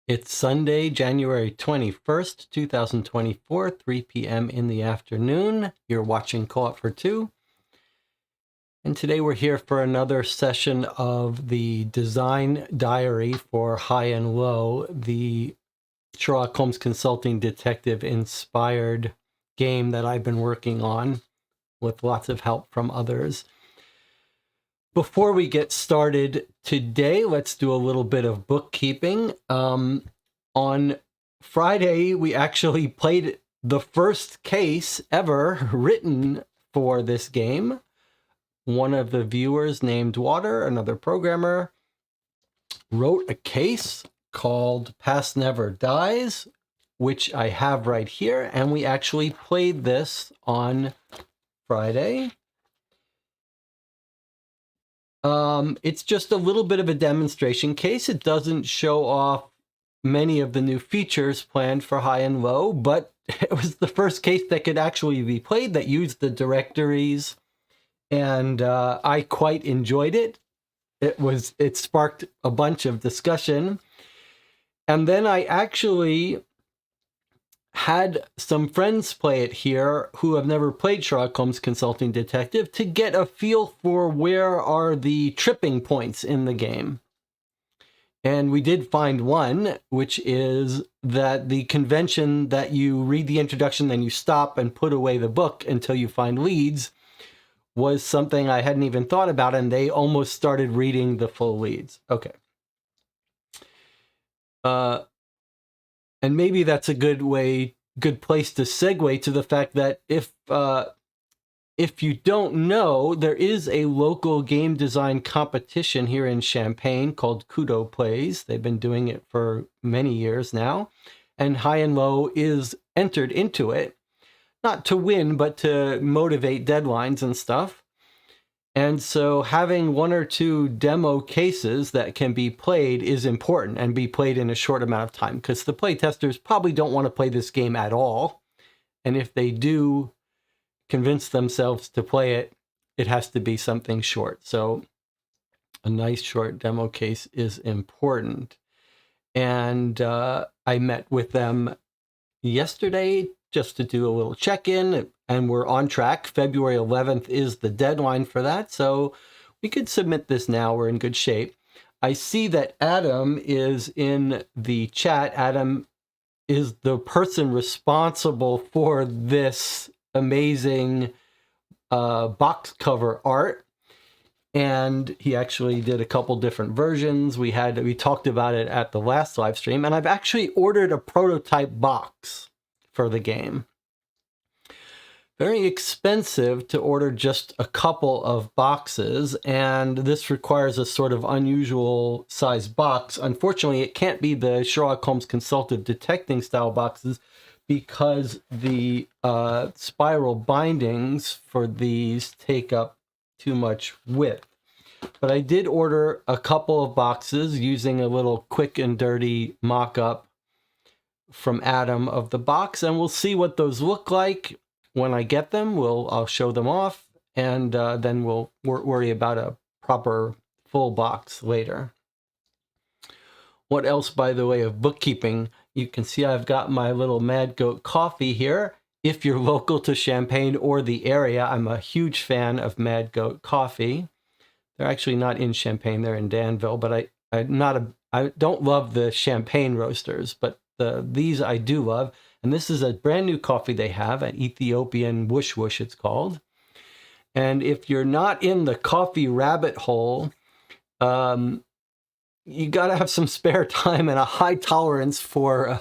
It's Sunday, January 21st, 2024, 3 p.m. in the afternoon. You're watching Co-op for Two. And today we're here for another session of the design diary for High&Low, the Sherlock Holmes Consulting Detective inspired game that I've been working on with lots of help from others. Before we get started today, let's do a little bit of bookkeeping. On Friday, we actually played the first case ever written for this game. One of the viewers named Water, another programmer, wrote a case called Past Never Dies, which I have right here, and we actually played this on Friday. It's just a little bit of a demonstration case. It doesn't show off many of the new features planned for High&Low, but it was the first case that could actually be played that used the directories, and I quite enjoyed it. It sparked a bunch of discussion, and then I actually had some friends play it here who have never played Sherlock Holmes Consulting Detective to get a feel for where are the tripping points in the game. And we did find one, which is that the convention that you read the introduction, then you stop and put away the book until you find leads, was something I hadn't even thought about, and they almost started reading the full leads. Okay. And maybe that's a good place to segue to the fact that if you don't know, there is a local game design competition here in Champaign called Kudo Plays. They've been doing it for many years now, and High&Low is entered into it, not to win, but to motivate deadlines and stuff. And so having one or two demo cases that can be played is important, and be played in a short amount of time, because the playtesters probably don't want to play this game at all. And if they do convince themselves to play it, it has to be something short. So a nice short demo case is important. And I met with them yesterday just to do a little check-in, and we're on track. February 11th is the deadline for that, so we could submit this now. We're in good shape. I see that Adam is in the chat. Adam is the person responsible for this amazing box cover art. And he actually did a couple different versions. We talked about it at the last live stream, and I've actually ordered a prototype box for the game. Very expensive to order just a couple of boxes, and this requires a sort of unusual size box. Unfortunately, it can't be the Sherlock Holmes Consulting Detective style boxes because the spiral bindings for these take up too much width. But I did order a couple of boxes using a little quick and dirty mock-up from Adam of the box, and we'll see what those look like when I get them. I'll show them off, and then we'll worry about a proper full box later. What else by the way of bookkeeping? You can see I've got my little Mad Goat coffee here. If you're local to Champaign or the area, I'm a huge fan of Mad Goat coffee. They're actually not in Champaign, they're in Danville, but I don't love the Champagne roasters, but these I do love. And this is a brand new coffee they have, an Ethiopian Whoosh Whoosh it's called. And if you're not in the coffee rabbit hole, you got to have some spare time and a high tolerance for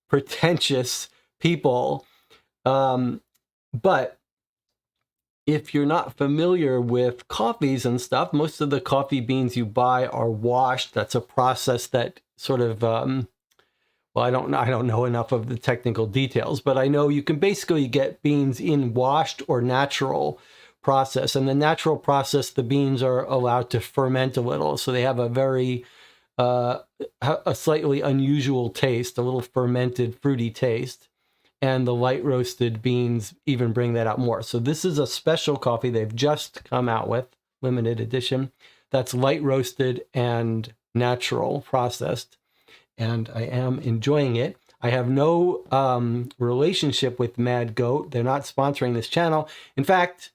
pretentious people. But if you're not familiar with coffees and stuff, most of the coffee beans you buy are washed. That's a process that sort of, well, I don't know enough of the technical details, but I know you can basically get beans in washed or natural process. And the natural process, the beans are allowed to ferment a little. So they have a very, a slightly unusual taste, a little fermented, fruity taste. And the light roasted beans even bring that out more. So this is a special coffee they've just come out with, limited edition, that's light roasted and natural processed. And I am enjoying it. I have no relationship with Mad Goat. They're not sponsoring this channel. In fact,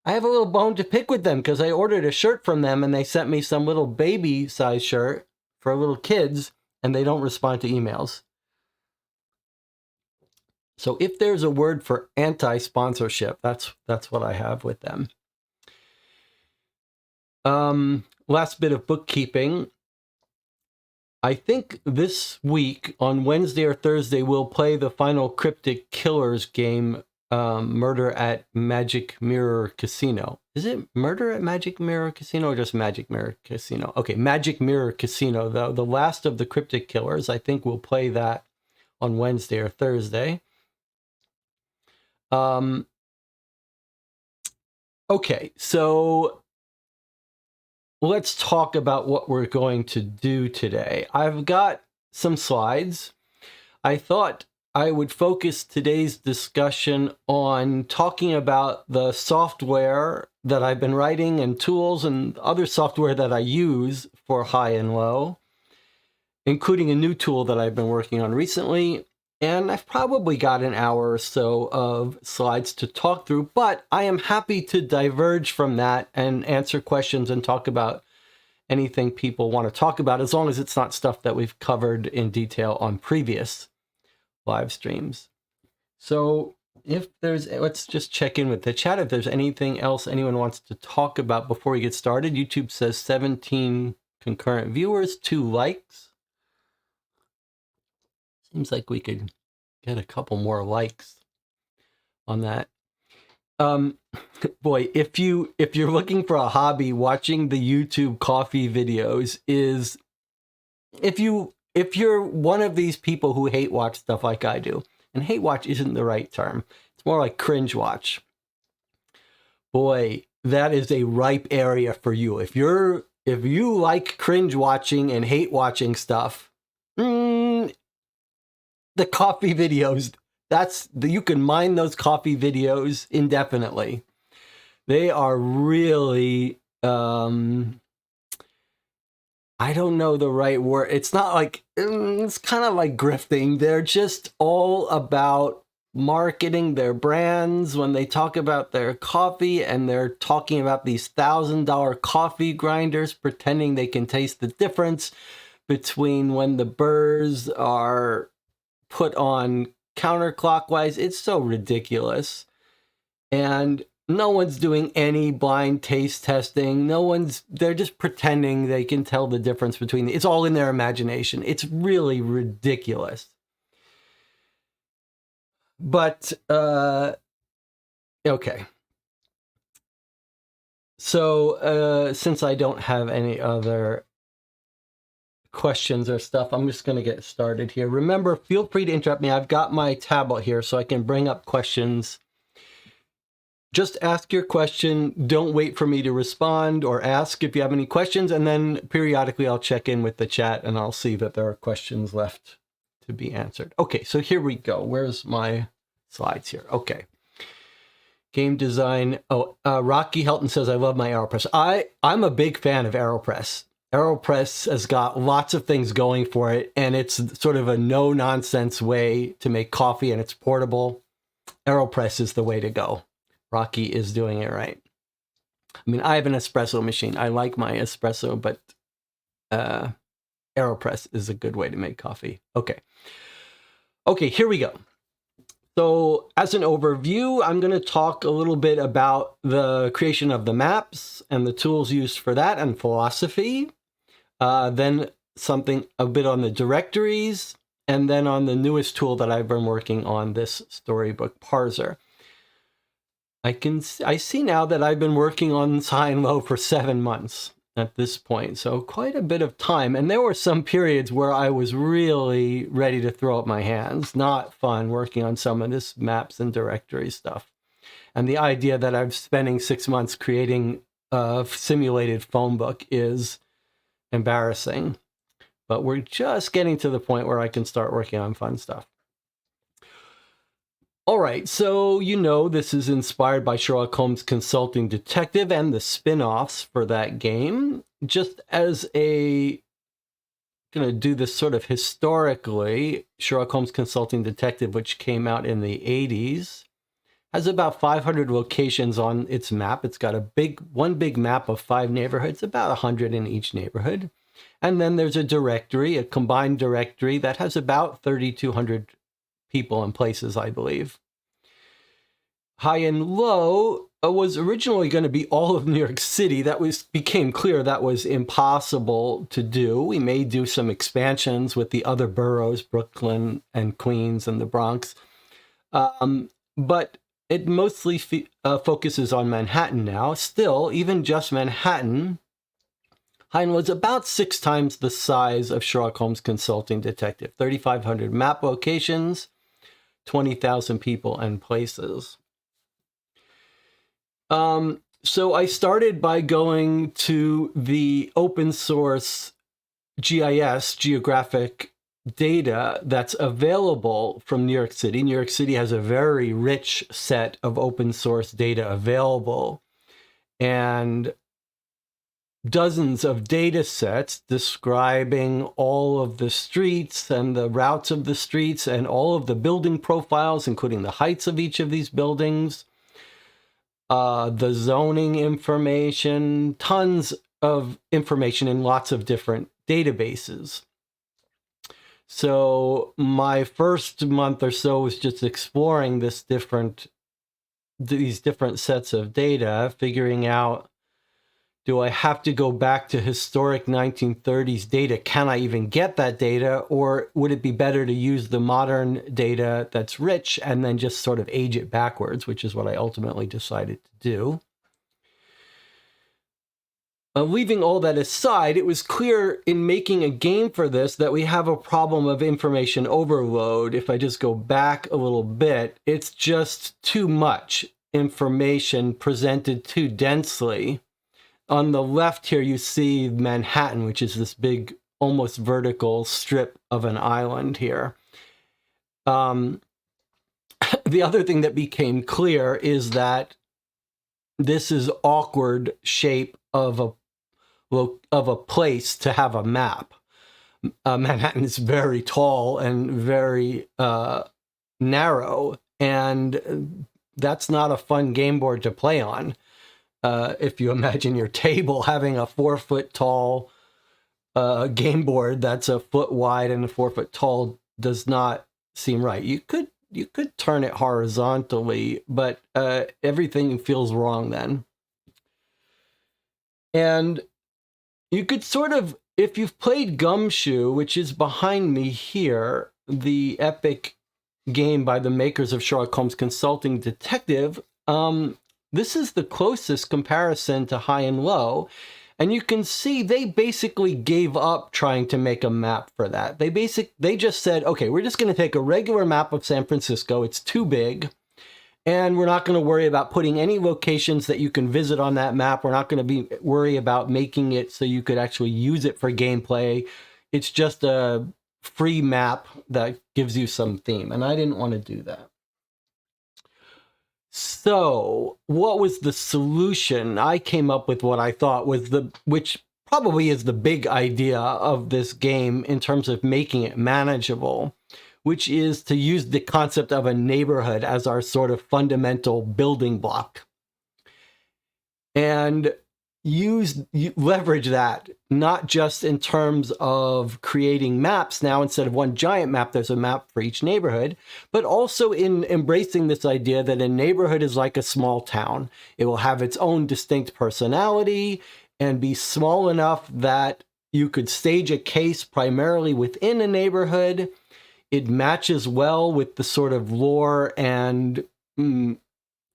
I have a little bone to pick with them because I ordered a shirt from them and they sent me some little baby size shirt for little kids, and they don't respond to emails. So if there's a word for anti-sponsorship, that's what I have with them. Last bit of bookkeeping. I think this week on Wednesday or Thursday, we'll play the final Cryptic Killers game, Murder at Magic Mirror Casino. Is it Murder at Magic Mirror Casino or just Magic Mirror Casino? Okay, Magic Mirror Casino, the last of the Cryptic Killers. I think we'll play that on Wednesday or Thursday. Okay, so let's talk about what we're going to do today. I've got some slides. I thought I would focus today's discussion on talking about the software that I've been writing and tools and other software that I use for High&Low, including a new tool that I've been working on recently. And I've probably got an hour or so of slides to talk through, but I am happy to diverge from that and answer questions and talk about anything people want to talk about, as long as it's not stuff that we've covered in detail on previous live streams. So let's just check in with the chat if there's anything else anyone wants to talk about before we get started. YouTube says 17 concurrent viewers, 2 likes. Seems like we could get a couple more likes on that. Boy, if you're looking for a hobby, watching the YouTube coffee videos is, if you're one of these people who hate watch stuff like I do, and hate watch isn't the right term, it's more like cringe watch. Boy, that is a ripe area for you. If you like cringe watching and hate watching stuff, the coffee videos, you can mine those coffee videos indefinitely. They are really, I don't know the right word. It's not like, it's kind of like grifting. They're just all about marketing their brands, when they talk about their coffee and they're talking about these $1,000 coffee grinders, pretending they can taste the difference between when the burrs are put on counterclockwise. It's so ridiculous. And no one's doing any blind taste testing. They're just pretending they can tell the difference between, it's all in their imagination. It's really ridiculous. But, okay. So, since I don't have any other questions or stuff, I'm just going to get started here. Remember, feel free to interrupt me. I've got my tablet here so I can bring up questions. Just ask your question. Don't wait for me to respond, or ask if you have any questions, and then periodically I'll check in with the chat and I'll see that there are questions left to be answered. Okay, so here we go. Where's my slides here? Okay. Game design. Oh, Rocky Helton says, I love my AeroPress. I'm a big fan of AeroPress. AeroPress has got lots of things going for it, and it's sort of a no-nonsense way to make coffee, and it's portable. AeroPress is the way to go. Rocky is doing it right. I mean, I have an espresso machine. I like my espresso, but AeroPress is a good way to make coffee. Okay. Okay, here we go. So as an overview, I'm going to talk a little bit about the creation of the maps and the tools used for that, and philosophy. Then a bit on the directories, and then on the newest tool that I've been working on, this storybook parser. I see now that I've been working on High&Low for 7 months at this point, so quite a bit of time. And there were some periods where I was really ready to throw up my hands. Not fun working on some of this maps and directory stuff. And the idea that I'm spending 6 months creating a simulated phone book is embarrassing. But we're just getting to the point where I can start working on fun stuff. All right, so this is inspired by Sherlock Holmes Consulting Detective and the spin-offs for that game. Just as going to do this sort of historically, Sherlock Holmes Consulting Detective, which came out in the 80s, has about 500 locations on its map. It's got one big map of 5 neighborhoods, about 100 in each neighborhood. And then there's a directory, a combined directory that has about 3,200 people and places, I believe. High&Low was originally going to be all of New York City. Became clear that was impossible to do. We may do some expansions with the other boroughs, Brooklyn and Queens and the Bronx. But it mostly focuses on Manhattan now. Still, even just Manhattan, High&Low is about 6 times the size of Sherlock Holmes Consulting Detective. 3,500 map locations, 20,000 people and places. So I started by going to the open source GIS, geographic data, that's available from New York City. New York City has a very rich set of open source data available, and dozens of data sets describing all of the streets and the routes of the streets and all of the building profiles, including the heights of each of these buildings, the zoning information, tons of information in lots of different databases. So my first month or so was just exploring these different sets of data, figuring out, do I have to go back to historic 1930s data? Can I even get that data? Or would it be better to use the modern data that's rich and then just sort of age it backwards, which is what I ultimately decided to do. Leaving all that aside, it was clear in making a game for this that we have a problem of information overload. If I just go back a little bit, it's just too much information presented too densely. On the left here, you see Manhattan, which is this big, almost vertical strip of an island here. The other thing that became clear is that this is awkward shape of a place to have a map. Manhattan is very tall and very narrow, And that's not a fun game board to play on. If you imagine your table having a 4-foot tall game board that's a foot wide and a 4-foot tall, does not seem right. You could turn it horizontally, but everything feels wrong then. And you could sort of, if you've played Gumshoe, which is behind me here, the epic game by the makers of Sherlock Holmes Consulting Detective, this is the closest comparison to High&Low. And you can see they basically gave up trying to make a map for that. They just said, okay, we're just going to take a regular map of San Francisco. It's too big. And we're not going to worry about putting any locations that you can visit on that map. We're not going to worry about making it so you could actually use it for gameplay. It's just a free map that gives you some theme. And I didn't want to do that. So what was the solution? I came up with what I thought was which probably is the big idea of this game in terms of making it manageable, which is to use the concept of a neighborhood as our sort of fundamental building block. And leverage that, not just in terms of creating maps. Now, instead of one giant map, there's a map for each neighborhood, but also in embracing this idea that a neighborhood is like a small town. It will have its own distinct personality and be small enough that you could stage a case primarily within a neighborhood. It matches well with the sort of lore and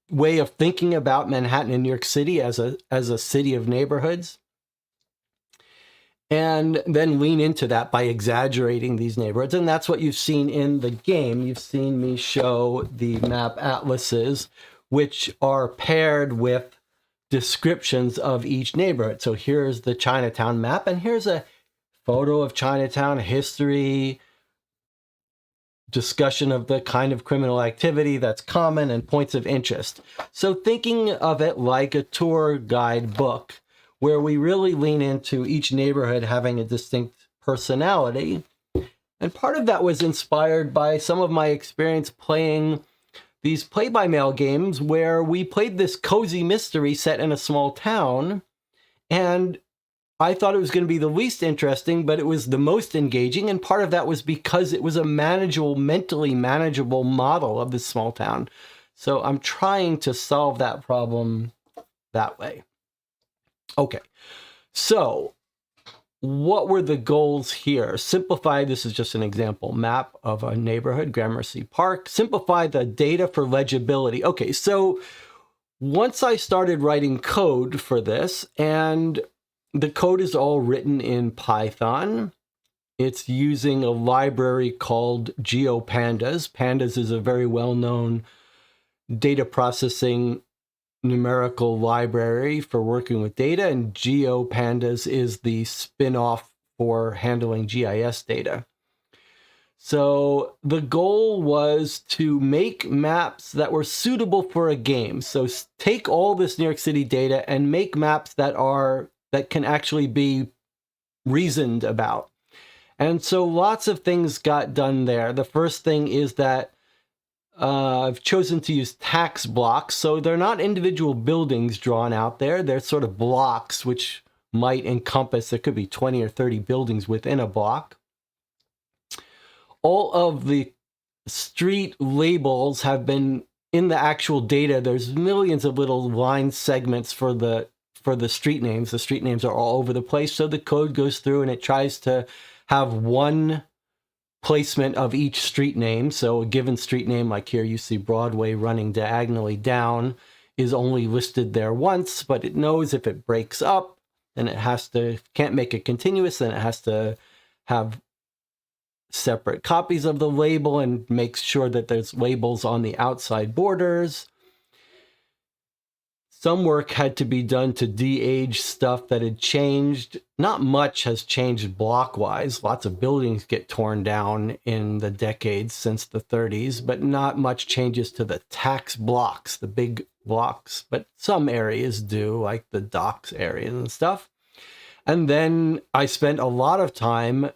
way of thinking about Manhattan and New York City as a city of neighborhoods. And then lean into that by exaggerating these neighborhoods. And that's what you've seen in the game. You've seen me show the map atlases, which are paired with descriptions of each neighborhood. So here's the Chinatown map, and here's a photo of Chinatown, history, discussion of the kind of criminal activity that's common, and points of interest. So thinking of it like a tour guide book, where we really lean into each neighborhood having a distinct personality. And part of that was inspired by some of my experience playing these play-by-mail games where we played this cozy mystery set in a small town, and I thought it was going to be the least interesting, but it was the most engaging. And part of that was because it was a mentally manageable model of this small town. So I'm trying to solve that problem that way. Okay, so what were the goals here? Simplify, this is just an example map of a neighborhood, Gramercy Park. Simplify the data for legibility. Okay, so once I started writing code for this, and the code is all written in Python. It's using a library called GeoPandas. Pandas is a very well-known data processing numerical library for working with data, and GeoPandas is the spin-off for handling GIS data. So the goal was to make maps that were suitable for a game. So take all this New York City data and make maps that can actually be reasoned about. And so lots of things got done there. The first thing is that I've chosen to use tax blocks. So they're not individual buildings drawn out there. They're sort of blocks, which might encompass, there could be 20 or 30 buildings within a block. All of the street labels have been in the actual data. There's millions of little line segments for the street names. The street names are all over the place. So the code goes through and it tries to have one placement of each street name. So a given street name, like here you see Broadway running diagonally down, is only listed there once, but it knows if it breaks up, then it can't make it continuous, then it has to have separate copies of the label and makes sure that there's labels on the outside borders. Some work had to be done to de-age stuff that had changed. Not much has changed block-wise. Lots of buildings get torn down in the decades since the 30s, but not much changes to the tax blocks, the big blocks. But some areas do, like the docks areas and stuff. And then I spent a lot of time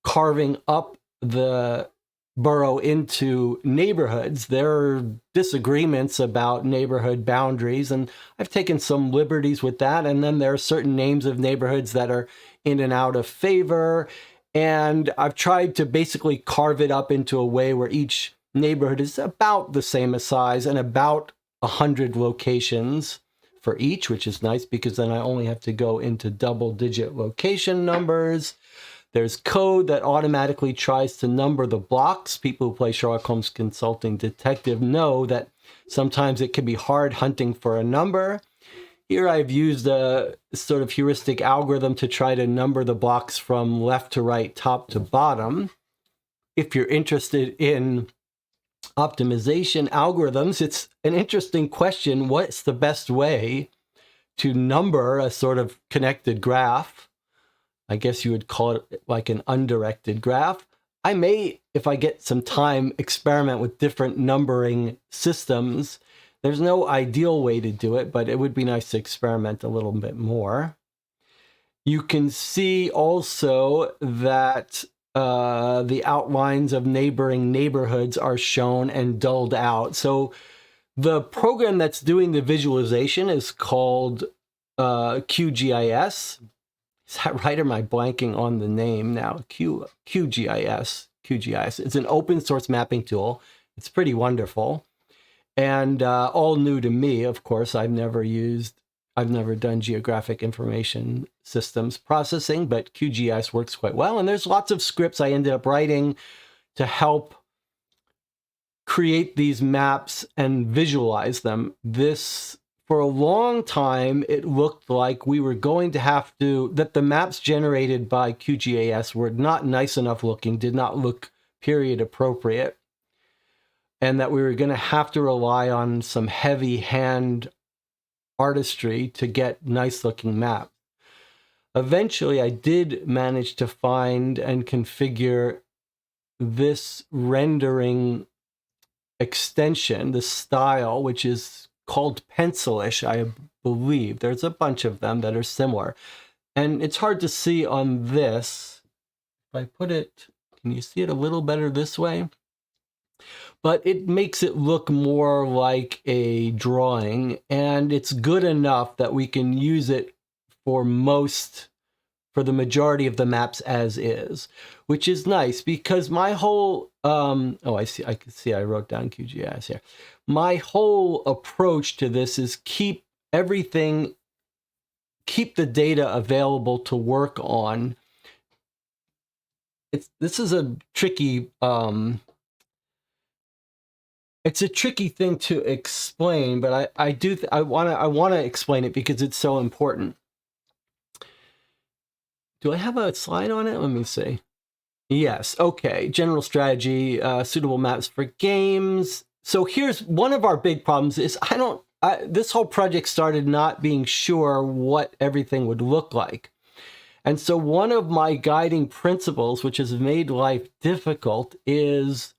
carving up the burrow into neighborhoods. There are disagreements about neighborhood boundaries, and I've taken some liberties with that. And then there are certain names of neighborhoods that are in and out of favor. And I've tried to basically carve it up into a way where each neighborhood is about the same size and about 100 locations for each, which is nice because then I only have to go into double-digit location numbers. There's code that automatically tries to number the blocks. People who play Sherlock Holmes Consulting Detective know that sometimes it can be hard hunting for a number. Here I've used a sort of heuristic algorithm to try to number the blocks from left to right, top to bottom. If you're interested in optimization algorithms, it's an interesting question. What's the best way to number a sort of connected graph? I guess you would call it like an undirected graph. I may, if I get some time, experiment with different numbering systems. There's no ideal way to do it, but it would be nice to experiment a little bit more. You can see also that the outlines of neighboring neighborhoods are shown and dulled out. So the program that's doing the visualization is called QGIS. Is that right, or am I blanking on the name now? QGIS. It's an open source mapping tool. It's pretty wonderful. And all new to me, of course. I've never done geographic information systems processing, but QGIS works quite well. And there's lots of scripts I ended up writing to help create these maps and visualize them. For a long time, it looked like we were going to have to, that the maps generated by QGIS were not nice enough looking, did not look period appropriate, and that we were going to have to rely on some heavy hand artistry to get nice looking maps. Eventually, I did manage to find and configure this rendering extension, the style, which is called Pencilish, I believe. There's a bunch of them that are similar. And it's hard to see on this. If I put it, can you see it a little better this way? But it makes it look more like a drawing, and it's good enough that we can use it for the majority of the maps as is, which is nice because my whole, I can see I wrote down QGIS here. My whole approach to this is keep the data available to work on. This is a tricky, it's a tricky thing to explain, but I want to explain it because it's so important. Do I have a slide on it? Let me see. Yes. Okay. General strategy, suitable maps for games. So here's one of our big problems is this whole project started not being sure what everything would look like. And so one of my guiding principles, which has made life difficult, is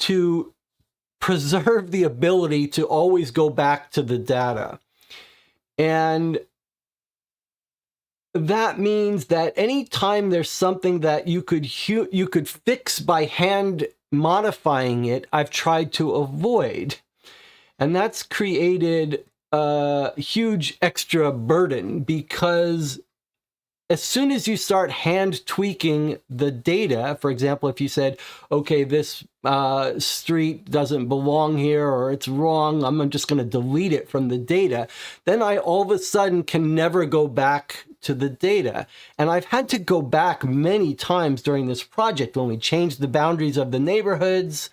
to preserve the ability to always go back to the data. And that means that anytime there's something that you could fix by hand modifying it, I've tried to avoid. And that's created a huge extra burden because as soon as you start hand tweaking the data, for example, if you said, okay, this street doesn't belong here or it's wrong, I'm just going to delete it from the data, then I all of a sudden can never go back to the data. And I've had to go back many times during this project when we changed the boundaries of the neighborhoods.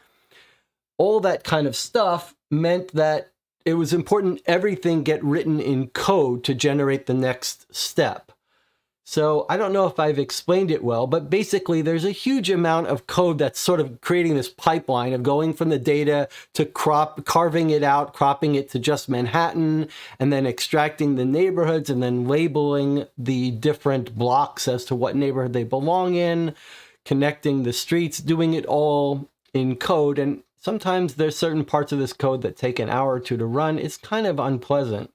All that kind of stuff meant that it was important everything get written in code to generate the next step. So I don't know if I've explained it well, but basically there's a huge amount of code that's sort of creating this pipeline of going from the data to carving it out, cropping it to just Manhattan, and then extracting the neighborhoods and then labeling the different blocks as to what neighborhood they belong in, connecting the streets, doing it all in code. And sometimes there's certain parts of this code that take an hour or two to run. It's kind of unpleasant.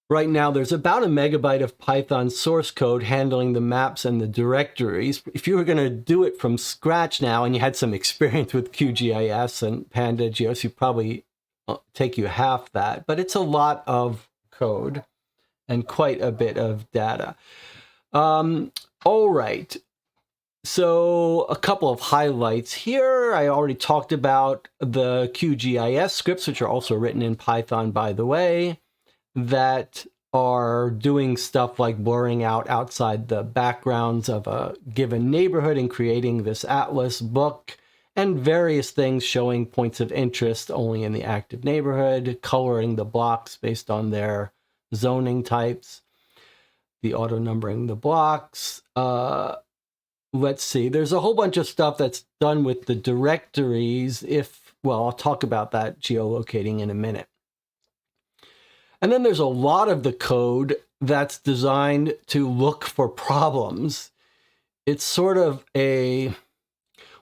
Right now, there's about a megabyte of Python source code handling the maps and the directories. If you were going to do it from scratch now and you had some experience with QGIS and PandaGeos, you probably take you half that. But it's a lot of code and quite a bit of data. All right. So a couple of highlights here. I already talked about the QGIS scripts, which are also written in Python, by the way, that are doing stuff like blurring out outside the backgrounds of a given neighborhood and creating this atlas book, and various things showing points of interest only in the active neighborhood, coloring the blocks based on their zoning types, the auto numbering the blocks. Let's see, there's a whole bunch of stuff that's done with the directories. Well, I'll talk about that geolocating in a minute. And then there's a lot of the code that's designed to look for problems. It's sort of when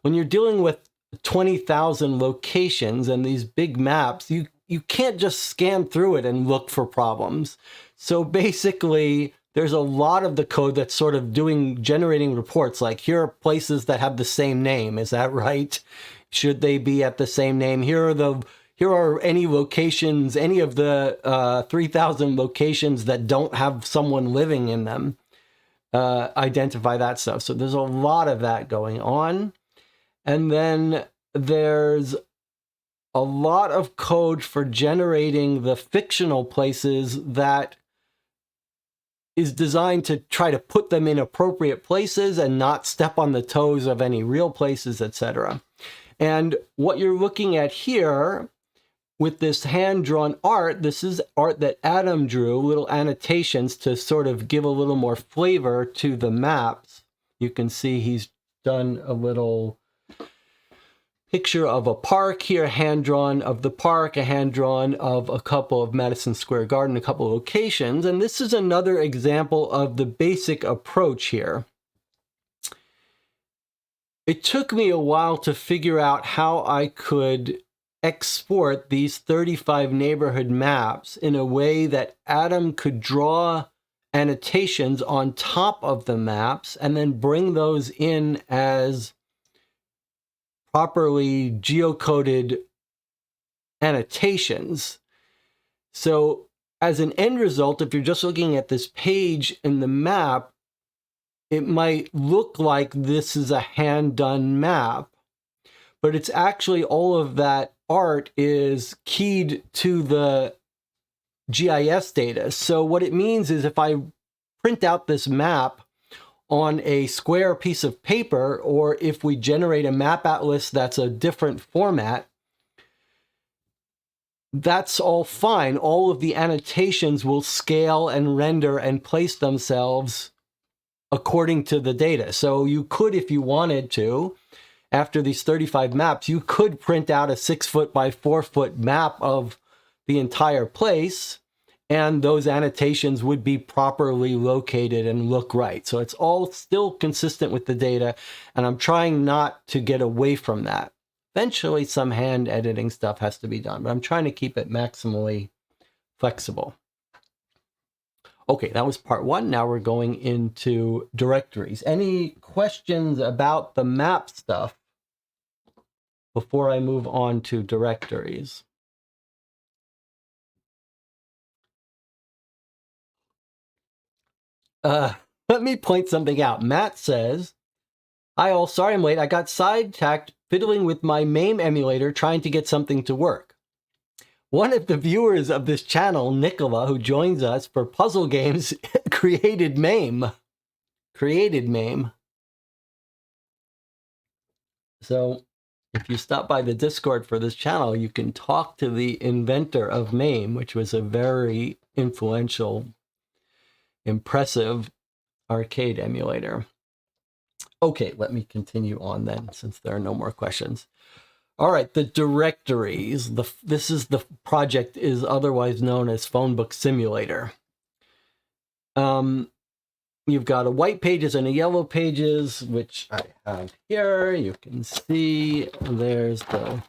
you're dealing with 20,000 locations and these big maps, you can't just scan through it and look for problems. So basically, there's a lot of the code that's sort of generating reports like, here are places that have the same name. Is that right? Should they be at the same name? Here are any locations, any of the 3,000 locations that don't have someone living in them. Identify that stuff. So there's a lot of that going on. And then there's a lot of code for generating the fictional places that is designed to try to put them in appropriate places and not step on the toes of any real places, etc. And what you're looking at here with this hand-drawn art, this is art that Adam drew, little annotations to sort of give a little more flavor to the maps. You can see he's done a little picture of a park here, hand-drawn of the park, a hand-drawn of a couple of Madison Square Garden, a couple of locations. And this is another example of the basic approach here. It took me a while to figure out how I could export these 35 neighborhood maps in a way that Adam could draw annotations on top of the maps and then bring those in as properly geocoded annotations. So as an end result, if you're just looking at this page in the map, it might look like this is a hand-done map, but it's actually all of that art is keyed to the GIS data. So what it means is if I print out this map on a square piece of paper, or if we generate a map atlas that's a different format, that's all fine. All of the annotations will scale and render and place themselves according to the data. So you could, if you wanted to, after these 35 maps, you could print out a 6-foot by 4-foot map of the entire place, and those annotations would be properly located and look right. So it's all still consistent with the data, and I'm trying not to get away from that. Eventually, some hand editing stuff has to be done, but I'm trying to keep it maximally flexible. Okay, that was part one. Now we're going into directories. Any questions about the map stuff before I move on to directories? Let me point something out. Matt says, "Hi all, sorry I'm late. I got sidetracked fiddling with my MAME emulator trying to get something to work." One of the viewers of this channel, Nicola, who joins us for puzzle games, created MAME. So if you stop by the Discord for this channel, you can talk to the inventor of MAME, which was a very influential, impressive arcade emulator. Okay, let me continue on then, since there are no more questions. All right, the directories. This is the project is otherwise known as Phonebook Simulator. You've got a white pages and a yellow pages, which I have here. You can see there's the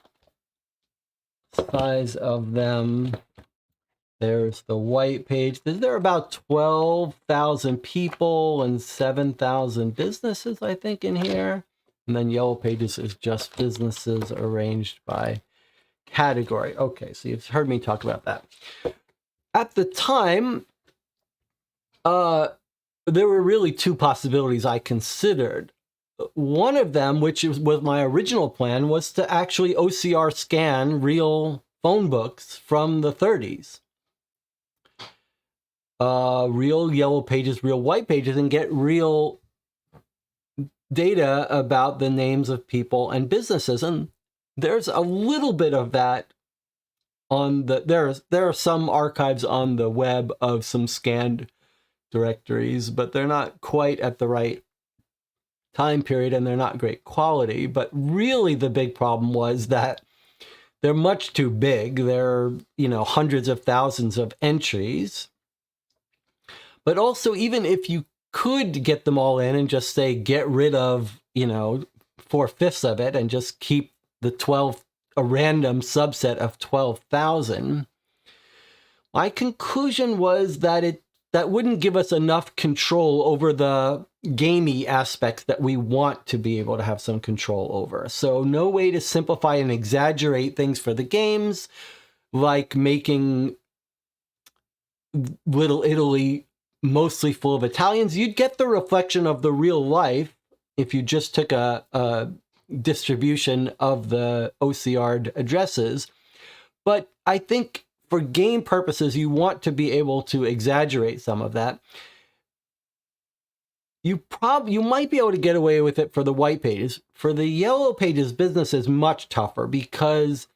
size of them. There's the white page. There are about 12,000 people and 7,000 businesses, I think, in here. And then yellow pages is just businesses arranged by category. Okay, so you've heard me talk about that. At the time, there were really two possibilities I considered. One of them, which was my original plan, was to actually OCR scan real phone books from the 30s. Real yellow pages, real white pages, and get real data about the names of people and businesses. And there's a little bit of that on the, there are some archives on the web of some scanned directories, but they're not quite at the right time period and they're not great quality. But really the big problem was that they're much too big. They're, hundreds of thousands of entries. But also, even if you could get them all in and just say, get rid of, 4/5 of it and just keep a random subset of 12,000, my conclusion was that that wouldn't give us enough control over the gamey aspects that we want to be able to have some control over. So no way to simplify and exaggerate things for the games, like making Little Italy mostly full of Italians. You'd get the reflection of the real life if you just took a distribution of the OCR'd addresses. But I think for game purposes, you want to be able to exaggerate some of that. You might be able to get away with it for the white pages. For the yellow pages, business is much tougher because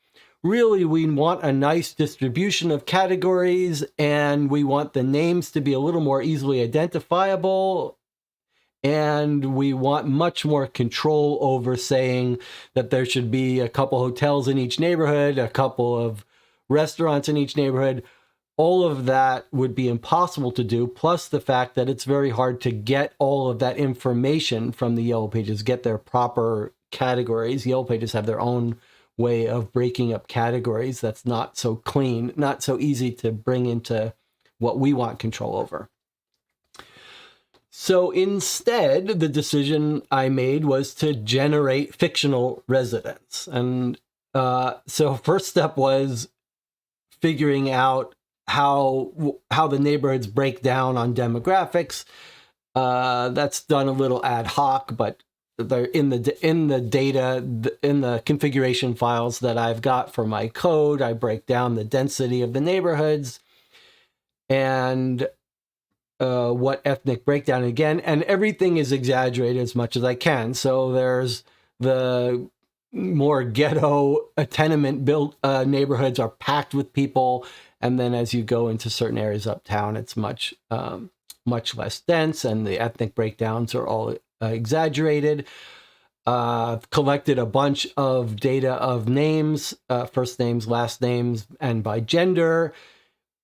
really we want a nice distribution of categories and we want the names to be a little more easily identifiable. And we want much more control over saying that there should be a couple hotels in each neighborhood, a couple of restaurants in each neighborhood. All of that would be impossible to do, plus the fact that it's very hard to get all of that information from the yellow pages, get their proper categories. Yellow pages have their own way of breaking up categories that's not so clean, not so easy to bring into what we want control over. So instead, the decision I made was to generate fictional residents. And so first step was figuring out how the neighborhoods break down on demographics. That's done a little ad hoc, but they're in the data, in the configuration files that I've got for my code. I break down the density of the neighborhoods and what ethnic breakdown again, and everything is exaggerated as much as I can. So there's the more ghetto tenement built neighborhoods are packed with people, and then as you go into certain areas uptown, it's much less dense, and the ethnic breakdowns are all exaggerated. Collected a bunch of data of names, first names, last names, and by gender.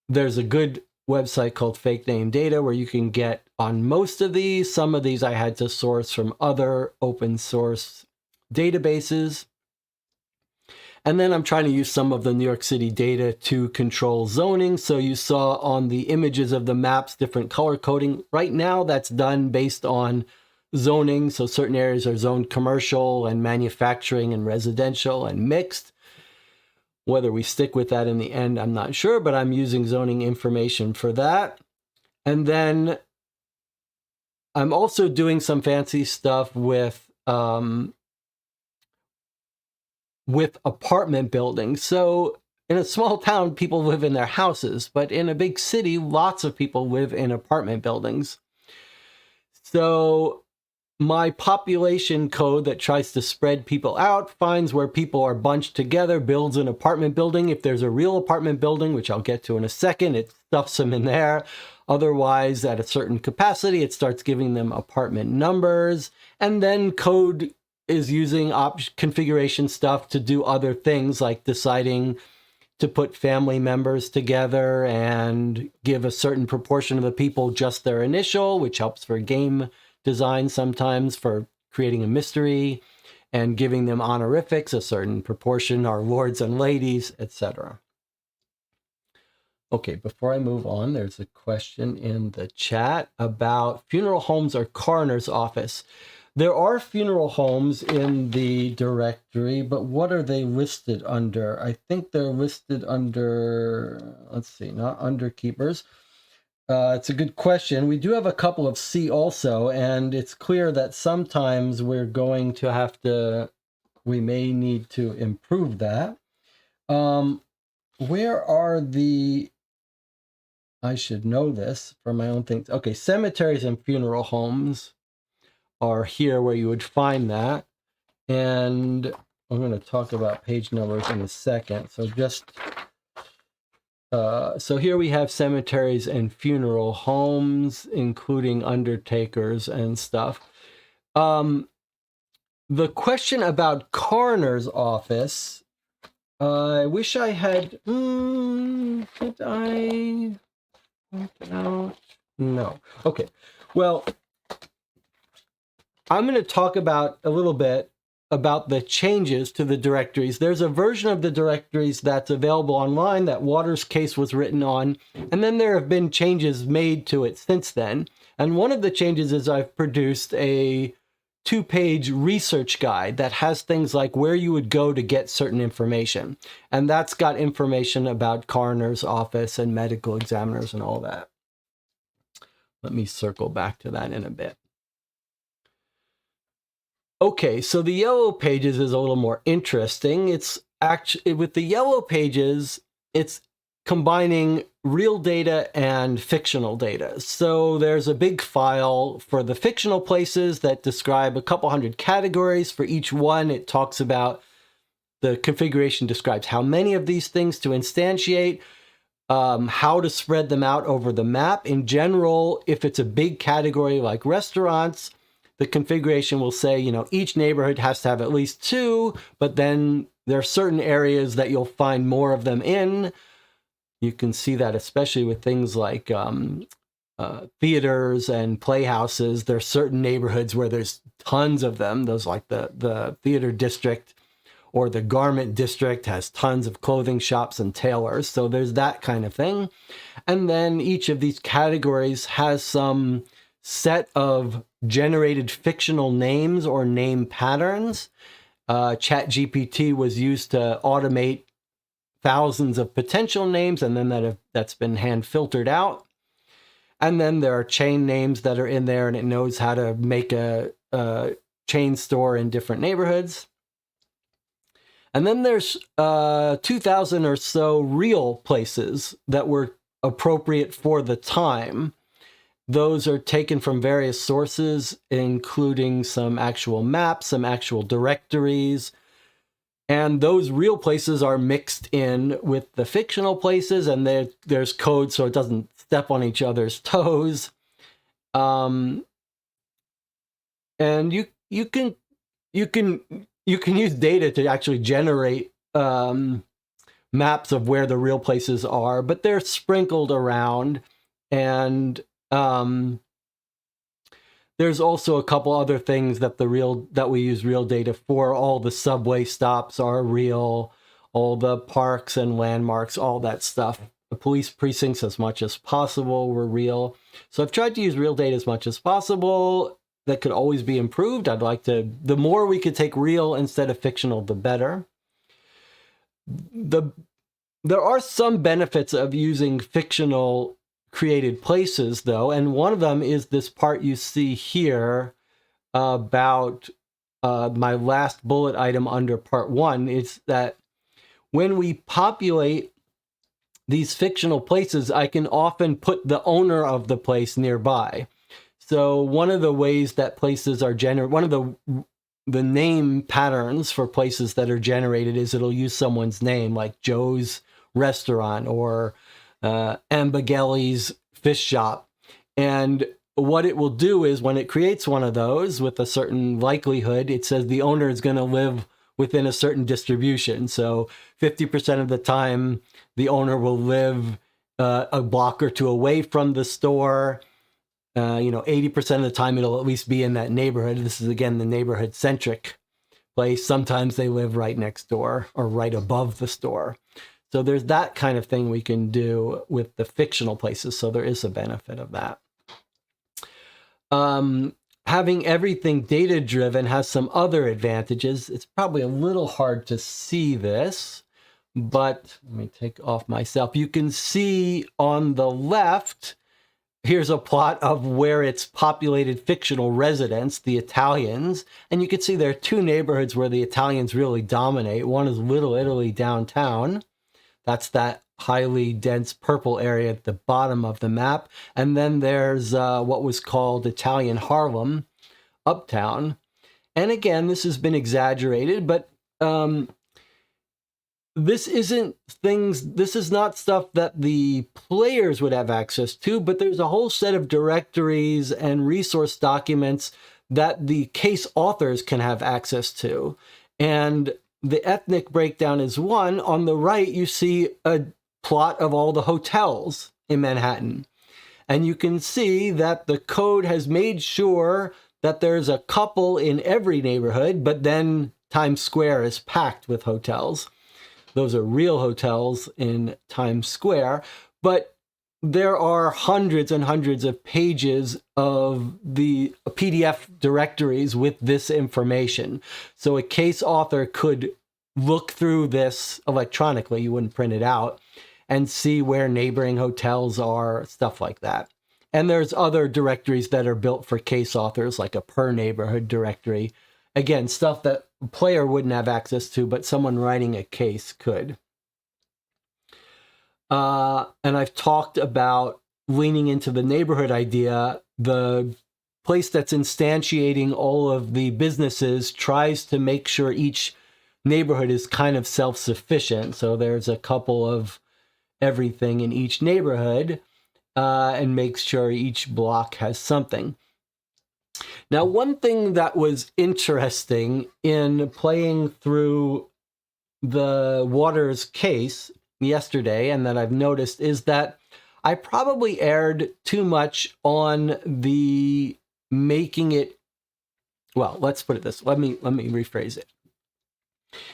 There's a good website called Fake Name Data where you can get on most of these. Some of these I had to source from other open source databases. And then I'm trying to use some of the New York City data to control zoning. So you saw on the images of the maps, different color coding. Right now that's done based on zoning. So certain areas are zoned commercial and manufacturing and residential and mixed. Whether we stick with that in the end, I'm not sure, but I'm using zoning information for that. And then I'm also doing some fancy stuff with apartment buildings. So in a small town, people live in their houses, but in a big city, lots of people live in apartment buildings. So my population code that tries to spread people out finds where people are bunched together, builds an apartment building. If there's a real apartment building, which I'll get to in a second, it stuffs them in there. Otherwise, at a certain capacity, it starts giving them apartment numbers. And then code is using configuration stuff to do other things like deciding to put family members together and give a certain proportion of the people just their initial, which helps for game design sometimes for creating a mystery, and giving them honorifics, a certain proportion are lords and ladies, etc. Okay, before I move on, there's a question in the chat about funeral homes or coroner's office. There are funeral homes in the directory, but what are they listed under? I think they're listed under, let's see, not under keepers. It's a good question. We do have a couple of C also, and it's clear that sometimes we're going to have to, we may need to improve that. Where are the, I should know this for my own things. Okay, cemeteries and funeral homes are here where you would find that. And I'm going to talk about page numbers in a second. So just, so here we have cemeteries and funeral homes, including undertakers and stuff. The question about coroner's office, I wish I had, did I point it out? No. Okay. Well, I'm going to talk about a little bit about the changes to the directories. There's a version of the directories that's available online that Waters' case was written on, and then there have been changes made to it since then. And one of the changes is I've produced a 2-page research guide that has things like where you would go to get certain information. And that's got information about coroner's office and medical examiners and all that. Let me circle back to that in a bit. Okay, so the yellow pages is a little more interesting. It's actually, with the yellow pages, it's combining real data and fictional data. So there's a big file for the fictional places that describe a couple hundred categories. For each one, it talks about, the configuration describes how many of these things to instantiate, how to spread them out over the map. In general, if it's a big category like restaurants, the configuration will say, you know, each neighborhood has to have at least 2, but then there are certain areas that you'll find more of them in. You can see that especially with things like theaters and playhouses. There are certain neighborhoods where there's tons of them. Those like the theater district or the garment district has tons of clothing shops and tailors. So there's that kind of thing. And then each of these categories has some set of generated fictional names or name patterns. ChatGPT was used to automate thousands of potential names, and then that's been hand filtered out. And then there are chain names that are in there, and it knows how to make a chain store in different neighborhoods. And then there's 2,000 or so real places that were appropriate for the time. Those are taken from various sources, including some actual maps, some actual directories. And those real places are mixed in with the fictional places, and there's code so it doesn't step on each other's toes. And you can use data to actually generate maps of where the real places are, but they're sprinkled around. And there's also a couple other things that we use real data for. All the subway stops are real, all the parks and landmarks, all that stuff. The police precincts, as much as possible, were real. So I've tried to use real data as much as possible. That could always be improved. I'd like to, the more we could take real instead of fictional, the better. There are some benefits of using fictional created places, though, and one of them is this part you see here about my last bullet item under part 1. It's that when we populate these fictional places, I can often put the owner of the place nearby. So one of the ways that places are generated, one of the name patterns for places that are generated is it'll use someone's name, like Joe's Restaurant or Ambighelli's Fish Shop. And what it will do is when it creates one of those with a certain likelihood, it says the owner is going to live within a certain distribution. So 50% of the time, the owner will live a block or two away from the store. 80% of the time, it'll at least be in that neighborhood. This is, again, the neighborhood-centric place. Sometimes they live right next door or right above the store. So there's that kind of thing we can do with the fictional places. So there is a benefit of that. Having everything data-driven has some other advantages. It's probably a little hard to see this, but let me take off myself. You can see on the left, here's a plot of where it's populated fictional residents, the Italians. And you can see there are two neighborhoods where the Italians really dominate. One is Little Italy downtown. That's that highly dense purple area at the bottom of the map. And then there's what was called Italian Harlem, uptown. And again, this has been exaggerated, but this is not stuff that the players would have access to, but there's a whole set of directories and resource documents that the case authors can have access to. And the ethnic breakdown is one. On the right, you see a plot of all the hotels in Manhattan. And you can see that the code has made sure that there's a couple in every neighborhood, but then Times Square is packed with hotels. Those are real hotels in Times Square, but there are hundreds and hundreds of pages of the PDF directories with this information. So a case author could look through this electronically, you wouldn't print it out, and see where neighboring hotels are, stuff like that. And there's other directories that are built for case authors, like a per neighborhood directory. Again, stuff that a player wouldn't have access to, but someone writing a case could. And I've talked about leaning into the neighborhood idea. The place that's instantiating all of the businesses tries to make sure each neighborhood is kind of self-sufficient. So there's a couple of everything in each neighborhood, and makes sure each block has something. Now, one thing that was interesting in playing through the Waters case yesterday, and that I've noticed, is that I probably erred too much on the making it, well, let's put it this, let me rephrase it.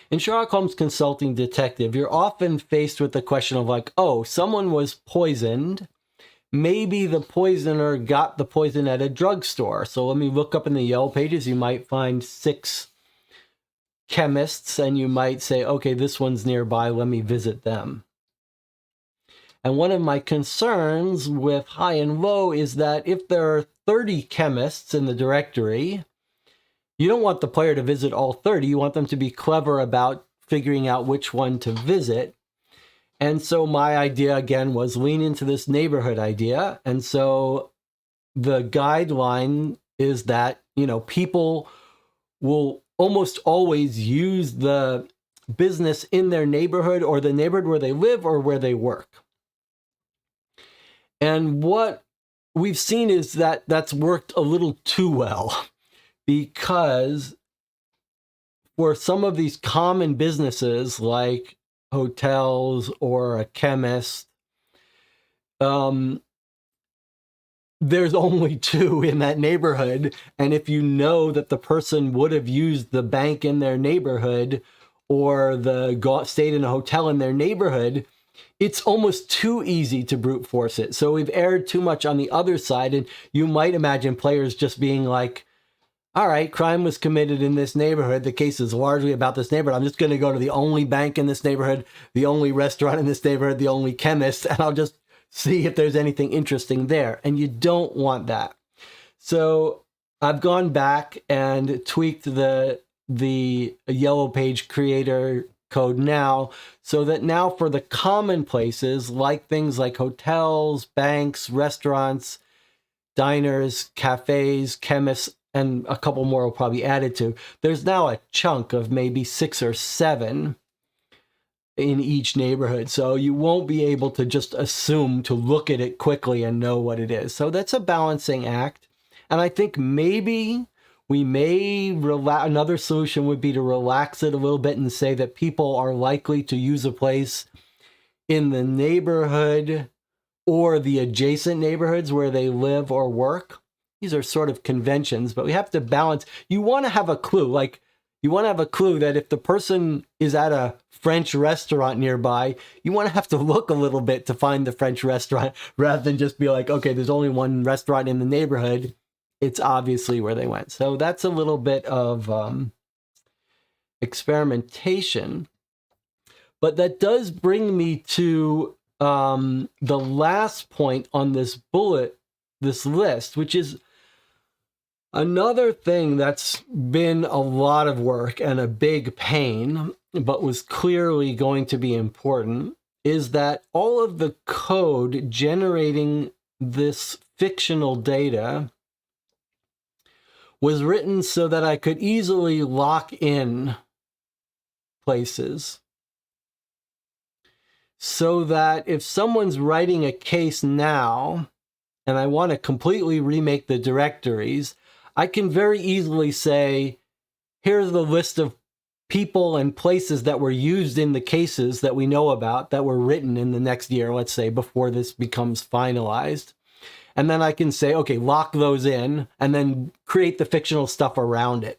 In Sherlock Holmes Consulting Detective, you're often faced with the question of like, oh, someone was poisoned. Maybe the poisoner got the poison at a drugstore. So let me look up in the Yellow Pages. You might find 6 chemists, and you might say, okay, this one's nearby. Let me visit them. And one of my concerns with High&Low is that if there are 30 chemists in the directory, you don't want the player to visit all 30. You want them to be clever about figuring out which one to visit. And so my idea, again, was lean into this neighborhood idea. And so the guideline is that, you know, people will almost always use the business in their neighborhood or the neighborhood where they live or where they work. And what we've seen is that that's worked a little too well, because for some of these common businesses like hotels or a chemist, there's only 2 in that neighborhood. And if you know that the person would have used the bank in their neighborhood or stayed in a hotel in their neighborhood, it's almost too easy to brute force it. So we've erred too much on the other side. And you might imagine players just being like, all right, crime was committed in this neighborhood. The case is largely about this neighborhood. I'm just going to go to the only bank in this neighborhood, the only restaurant in this neighborhood, the only chemist, and I'll just see if there's anything interesting there. And you don't want that. So I've gone back and tweaked the Yellow Page creator code now, so that now for the common places, like things like hotels, banks, restaurants, diners, cafes, chemists, and a couple more will probably be added to, there's now a chunk of maybe 6 or 7 in each neighborhood. So you won't be able to just assume to look at it quickly and know what it is. So that's a balancing act. And I think maybe we may another solution would be to relax it a little bit and say that people are likely to use a place in the neighborhood or the adjacent neighborhoods where they live or work. These are sort of conventions, but we have to balance. You want to have a clue. Like, You want to have a clue that if the person is at a French restaurant nearby, you want to have to look a little bit to find the French restaurant rather than just be like, okay, there's only one restaurant in the neighborhood. It's obviously where they went. So that's a little bit of experimentation. But that does bring me to the last point on this list, which is another thing that's been a lot of work and a big pain, but was clearly going to be important, is that all of the code generating this fictional data was written so that I could easily lock in places. So that if someone's writing a case now, and I want to completely remake the directories, I can very easily say, here's the list of people and places that were used in the cases that we know about that were written in the next year, let's say, before this becomes finalized. And then I can say, okay, lock those in and then create the fictional stuff around it.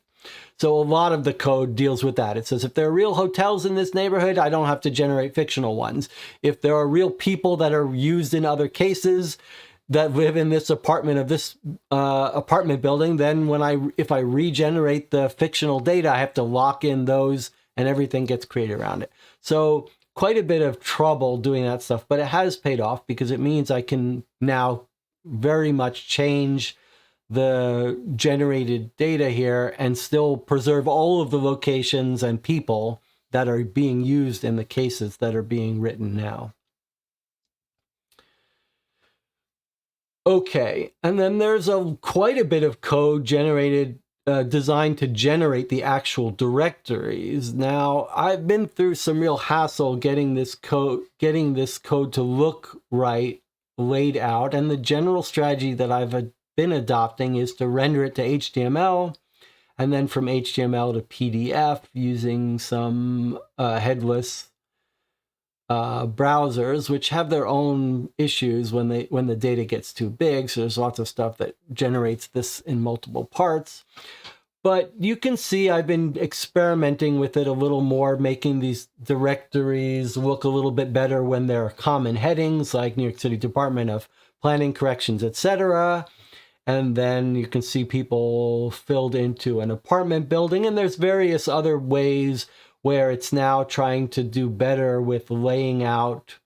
So a lot of the code deals with that. It says, if there are real hotels in this neighborhood, I don't have to generate fictional ones. If there are real people that are used in other cases that live in this apartment of this apartment building, then if I regenerate the fictional data, I have to lock in those and everything gets created around it. So quite a bit of trouble doing that stuff, but it has paid off because it means I can now very much change the generated data here and still preserve all of the locations and people that are being used in the cases that are being written now. Okay, and then there's quite a bit of code generated, designed to generate the actual directories. Now, I've been through some real hassle getting this code to look right, laid out, and the general strategy that I've been adopting is to render it to HTML, and then from HTML to PDF using some headless browsers, which have their own issues when the data gets too big. So there's lots of stuff that generates this in multiple parts. But you can see I've been experimenting with it a little more, making these directories look a little bit better when there are common headings like New York City Department of Planning, Corrections, etc. And then you can see people filled into an apartment building. And there's various other ways where it's now trying to do better with laying out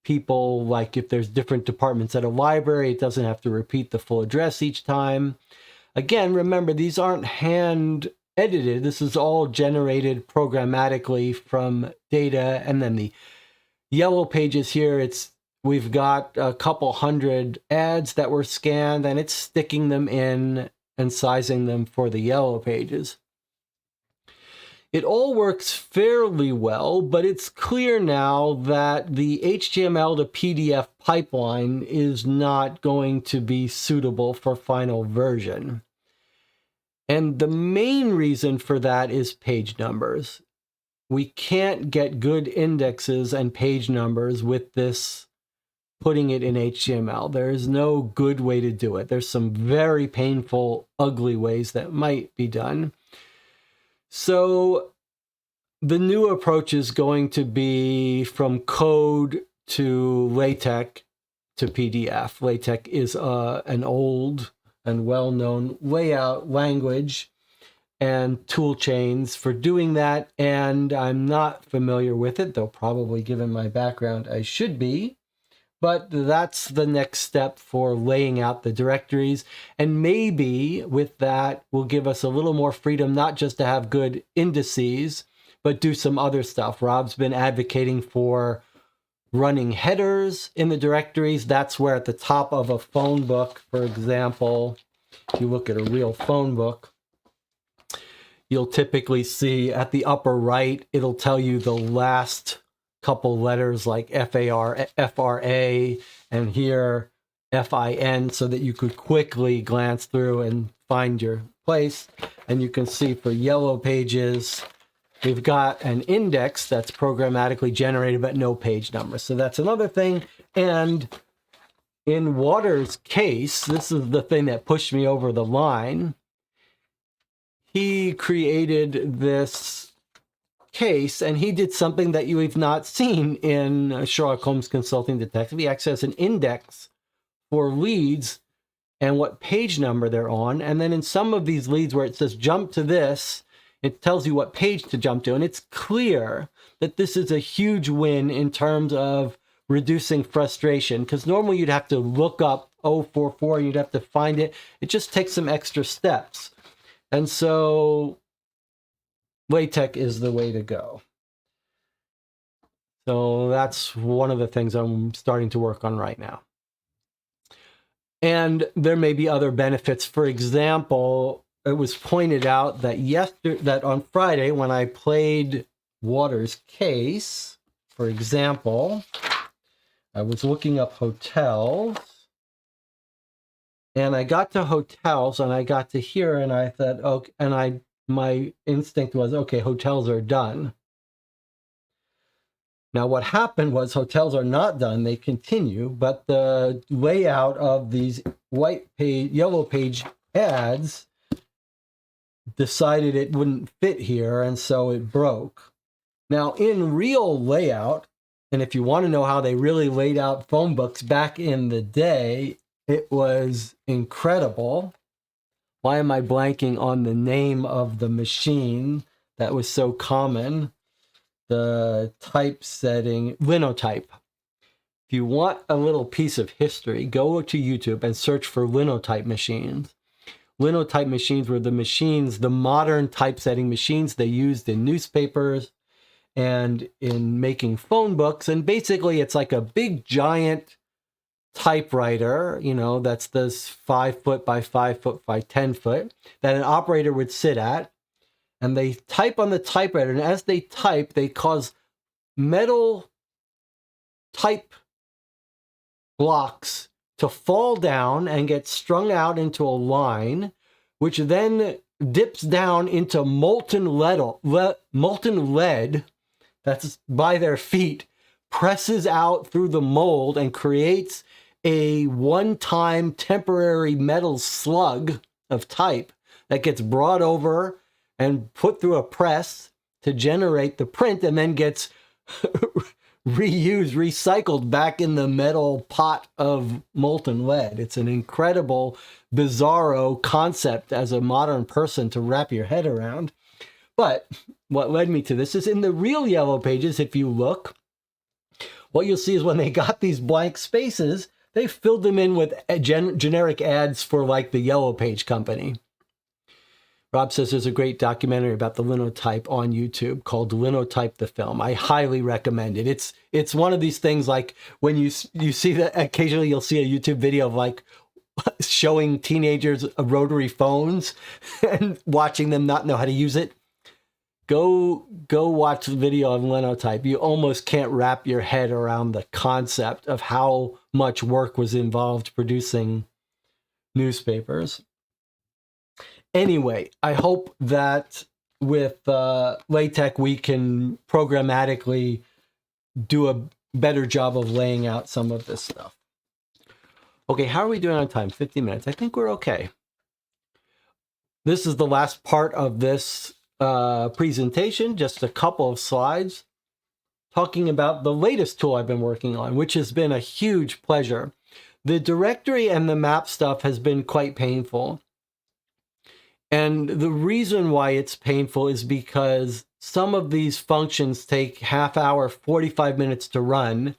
people, like if there's different departments at a library, it doesn't have to repeat the full address each time. Again, remember, these aren't hand edited. This is all generated programmatically from data. And then the yellow pages here, we've got a couple hundred ads that were scanned, and it's sticking them in and sizing them for the yellow pages. It all works fairly well, but it's clear now that the HTML to PDF pipeline is not going to be suitable for final version. And the main reason for that is page numbers. We can't get good indexes and page numbers with this, putting it in HTML. There is no good way to do it. There's some very painful, ugly ways that might be done. So the new approach is going to be from code to LaTeX to PDF. LaTeX is an old and well-known layout language and tool chains for doing that, and I'm not familiar with it, though probably given my background I should be. But that's the next step for laying out the directories. And maybe with that will give us a little more freedom, not just to have good indices, but do some other stuff. Rob's been advocating for running headers in the directories. That's where at the top of a phone book, for example, if you look at a real phone book, you'll typically see at the upper right, it'll tell you the last couple letters like FAR, FRA, and here FIN, so that you could quickly glance through and find your place. And you can see for yellow pages, we've got an index that's programmatically generated, but no page number. So that's another thing. And in Waters' case, this is the thing that pushed me over the line. he created this case, and he did something that you have not seen in Sherlock Holmes Consulting Detective. He actually has an index for leads and what page number they're on. And then in some of these leads where it says jump to this, it tells you what page to jump to. And it's clear that this is a huge win in terms of reducing frustration, because normally you'd have to look up 044 and you'd have to find it. It just takes some extra steps. And so LaTeX is the way to go. So that's one of the things I'm starting to work on right now. And there may be other benefits. For example, it was pointed out that that on Friday, when I played Waters' case, for example, I was looking up hotels, and I got to hotels, and I got to here, and I thought, okay, and my instinct was, okay, hotels are done. Now, what happened was hotels are not done. They continue, but the layout of these yellow page ads decided it wouldn't fit here, and so it broke. Now, in real layout, and if you want to know how they really laid out phone books back in the day, it was incredible. Why am I blanking on the name of the machine that was so common? The typesetting, linotype. If you want a little piece of history, go to YouTube and search for linotype machines. Linotype machines were the machines, the modern typesetting machines they used in newspapers and in making phone books. And basically, it's like a big, giant typewriter, you know, that's this 5 foot by 5 foot by 10 foot that an operator would sit at. And they type on the typewriter, and as they type, they cause metal type blocks to fall down and get strung out into a line, which then dips down into molten lead that's by their feet, presses out through the mold, and creates a one-time temporary metal slug of type that gets brought over and put through a press to generate the print, and then gets recycled back in the metal pot of molten lead. It's an incredible, bizarro concept as a modern person to wrap your head around. But what led me to this is in the real yellow pages, if you look, what you'll see is when they got these blank spaces, they filled them in with generic ads for like the Yellow Page company. Rob says there's a great documentary about the linotype on YouTube called Linotype the Film. I highly recommend it. It's one of these things like when you see that occasionally you'll see a YouTube video of like showing teenagers rotary phones and watching them not know how to use it. Go watch the video of linotype. You almost can't wrap your head around the concept of how much work was involved producing newspapers. Anyway, I hope that with LaTeX we can programmatically do a better job of laying out some of this stuff. Okay, how are we doing on time? 50 minutes. I think we're okay. This is the last part of this presentation, just a couple of slides talking about the latest tool I've been working on, which has been a huge pleasure. The directory and the map stuff has been quite painful. And the reason why it's painful is because some of these functions take half hour, 45 minutes to run.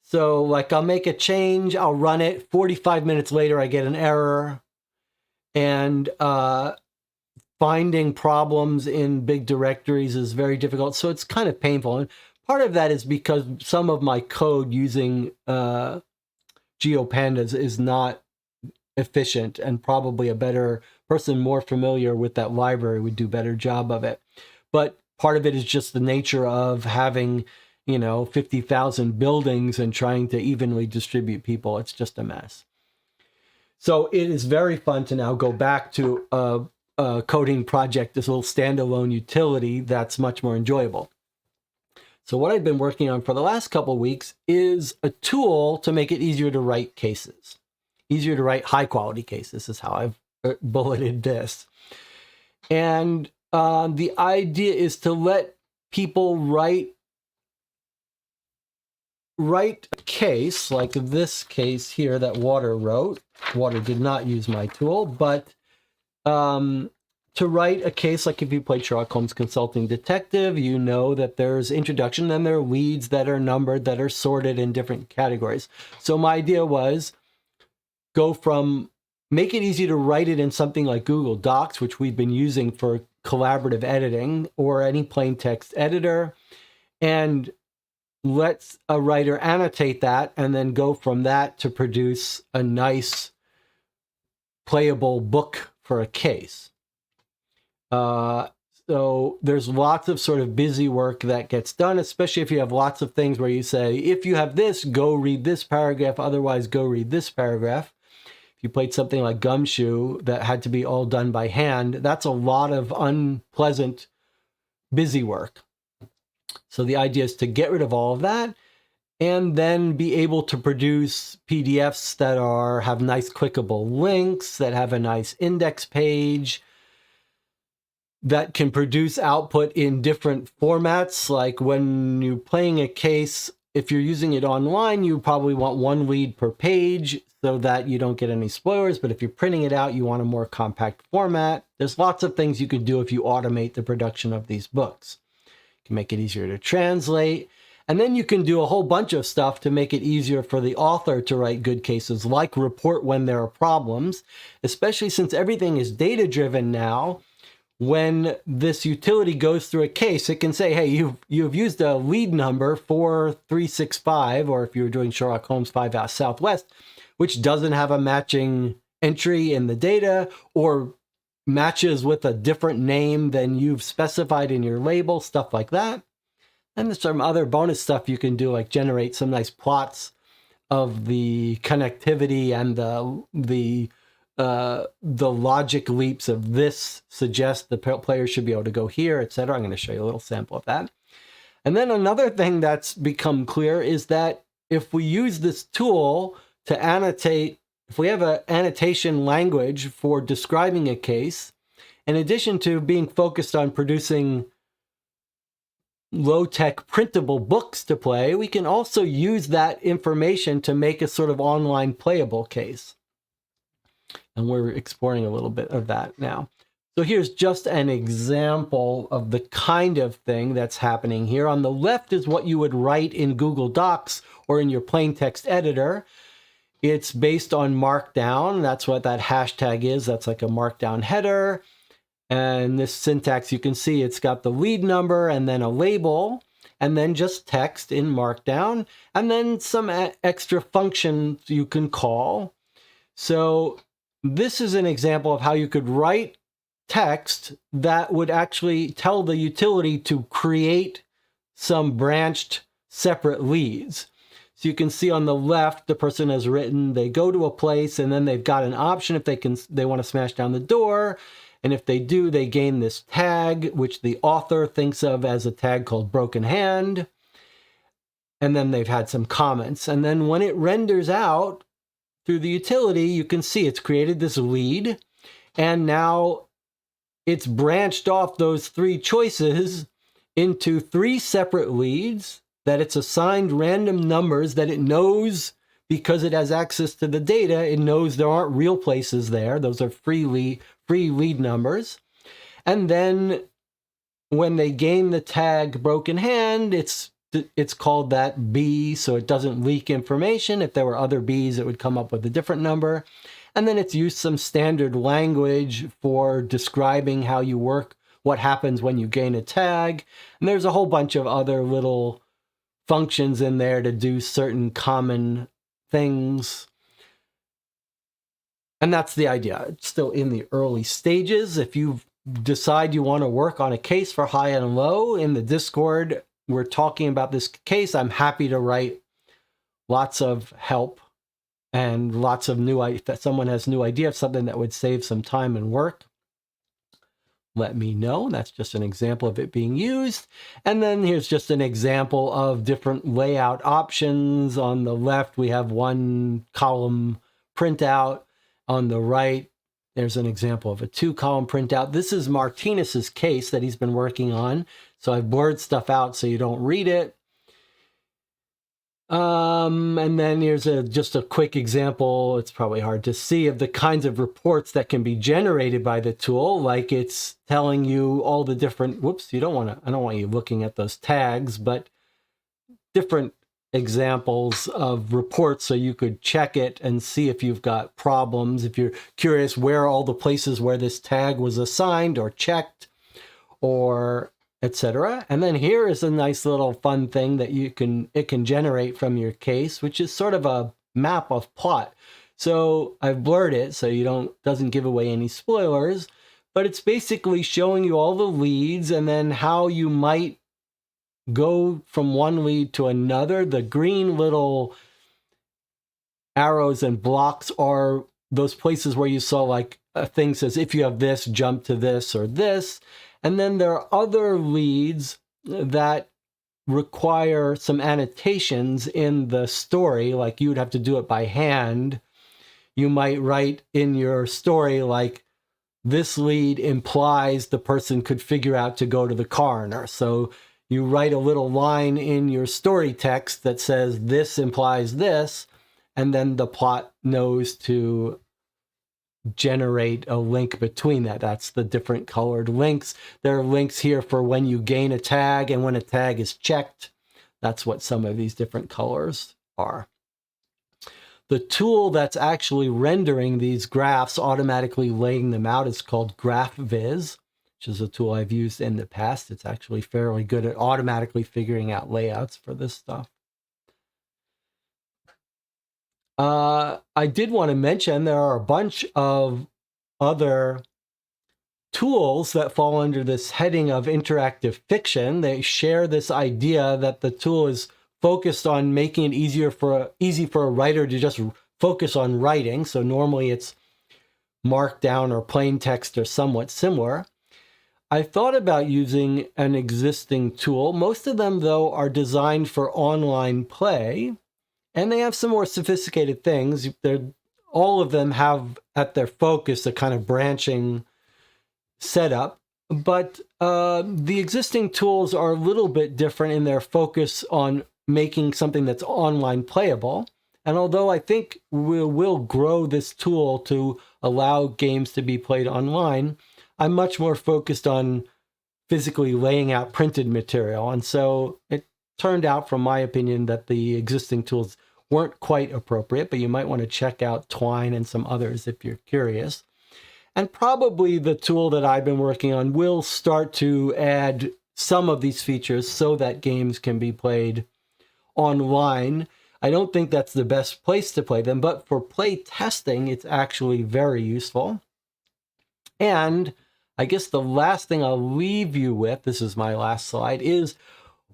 So like I'll make a change, I'll run it, 45 minutes later I get an error. And finding problems in big directories is very difficult. So it's kind of painful. And part of that is because some of my code using GeoPandas is not efficient, and probably a better person more familiar with that library would do a better job of it. But part of it is just the nature of having, 50,000 buildings and trying to evenly distribute people. It's just a mess. So it is very fun to now go back to a coding project, this little standalone utility that's much more enjoyable. So what I've been working on for the last couple of weeks is a tool to make it easier to write cases. Easier to write high quality cases is how I've bulleted this. And the idea is to let people write a case, like this case here that Water wrote. Water did not use my tool, but to write a case, like if you played Sherlock Holmes Consulting Detective, you know that there's introduction, then there are leads that are numbered, that are sorted in different categories. So my idea was make it easy to write it in something like Google Docs, which we've been using for collaborative editing, or any plain text editor, and let a writer annotate that and then go from that to produce a nice playable book for a case. So there's lots of sort of busy work that gets done, especially if you have lots of things where you say, if you have this, go read this paragraph, otherwise go read this paragraph. If you played something like Gumshoe that had to be all done by hand, that's a lot of unpleasant, busy work. So the idea is to get rid of all of that and then be able to produce PDFs that have nice clickable links, that have a nice index page, that can produce output in different formats. Like when you're playing a case, if you're using it online, you probably want one lead per page so that you don't get any spoilers. But if you're printing it out, you want a more compact format. There's lots of things you could do if you automate the production of these books. You can make it easier to translate. And then you can do a whole bunch of stuff to make it easier for the author to write good cases, like report when there are problems, especially since everything is data-driven now. When this utility goes through a case, it can say, hey, you've used a lead number 4365, or if you're doing Sherlock Holmes 5 out Southwest, which doesn't have a matching entry in the data or matches with a different name than you've specified in your label, stuff like that. And there's some other bonus stuff you can do, like generate some nice plots of the connectivity and the logic leaps of this suggest the player should be able to go here, etc. I'm going to show you a little sample of that. And then another thing that's become clear is that if we use this tool to annotate, if we have an annotation language for describing a case, in addition to being focused on producing low-tech printable books to play, we can also use that information to make a sort of online playable case. And we're exploring a little bit of that now. So here's just an example of the kind of thing that's happening here. On the left is what you would write in Google Docs or in your plain text editor. It's based on Markdown. That's what that hashtag is. That's like a Markdown header. And this syntax, you can see it's got the lead number and then a label, and then just text in Markdown, and then some extra functions you can call. So this is an example of how you could write text that would actually tell the utility to create some branched separate leads. So you can see on the left, the person has written, they go to a place and then they've got an option if they want to smash down the door. And if they do, they gain this tag, which the author thinks of as a tag called broken hand. And then they've had some comments. And then when it renders out through the utility, you can see it's created this lead. And now it's branched off those three choices into three separate leads that it's assigned random numbers that it knows, because it has access to the data, it knows there aren't real places there. Those are free lead numbers. And then when they gain the tag broken hand, it's called that B, so it doesn't leak information. If there were other Bs, it would come up with a different number. And then it's used some standard language for describing how you work, what happens when you gain a tag. And there's a whole bunch of other little functions in there to do certain common things. And that's the idea. It's still in the early stages. If you decide you want to work on a case for High and Low, in the Discord, we're talking about this case. I'm happy to write lots of help and lots of new, if someone has new idea of something that would save some time and work, let me know. That's just an example of it being used. And then here's just an example of different layout options. On the left, we have one column printout. On the right, There's an example of a 2-column printout. This is Martinez's case that he's been working on. So I've blurred stuff out so you don't read it. And then here's just a quick example. It's probably hard to see, of the kinds of reports that can be generated by the tool. Like it's telling you all the different, whoops, I don't want you looking at those tags, but different examples of reports so you could check it and see if you've got problems. If you're curious where all the places where this tag was assigned or checked, or etc. And then here is a nice little fun thing that it can generate from your case, which is sort of a map of plot. So I've blurred it so doesn't give away any spoilers, but it's basically showing you all the leads and then how you might go from one lead to another. The green little arrows and blocks are those places where you saw like a thing says, if you have this, jump to this or this. And then there are other leads that require some annotations in the story, like you would have to do it by hand. You might write in your story, like, this lead implies the person could figure out to go to the coroner. So you write a little line in your story text that says, this implies this, and then the plot knows to generate a link between that. That's the different colored links. There are links here for when you gain a tag and when a tag is checked. That's what some of these different colors are. The tool that's actually rendering these graphs, automatically laying them out, is called GraphViz, which is a tool I've used in the past. It's actually fairly good at automatically figuring out layouts for this stuff. I did want to mention there are a bunch of other tools that fall under this heading of interactive fiction. They share this idea that the tool is focused on making it easy for a writer to just focus on writing. So normally it's markdown or plain text or somewhat similar. I thought about using an existing tool. Most of them, though, are designed for online play. And they have some more sophisticated things. All of them have at their focus a kind of branching setup. But the existing tools are a little bit different in their focus on making something that's online playable. And although I think we'll grow this tool to allow games to be played online, I'm much more focused on physically laying out printed material. And so it turned out, from my opinion, that the existing tools weren't quite appropriate, but you might want to check out Twine and some others if you're curious. And probably the tool that I've been working on will start to add some of these features so that games can be played online. I don't think that's the best place to play them, but for play testing, it's actually very useful. And I guess the last thing I'll leave you with, this is my last slide, is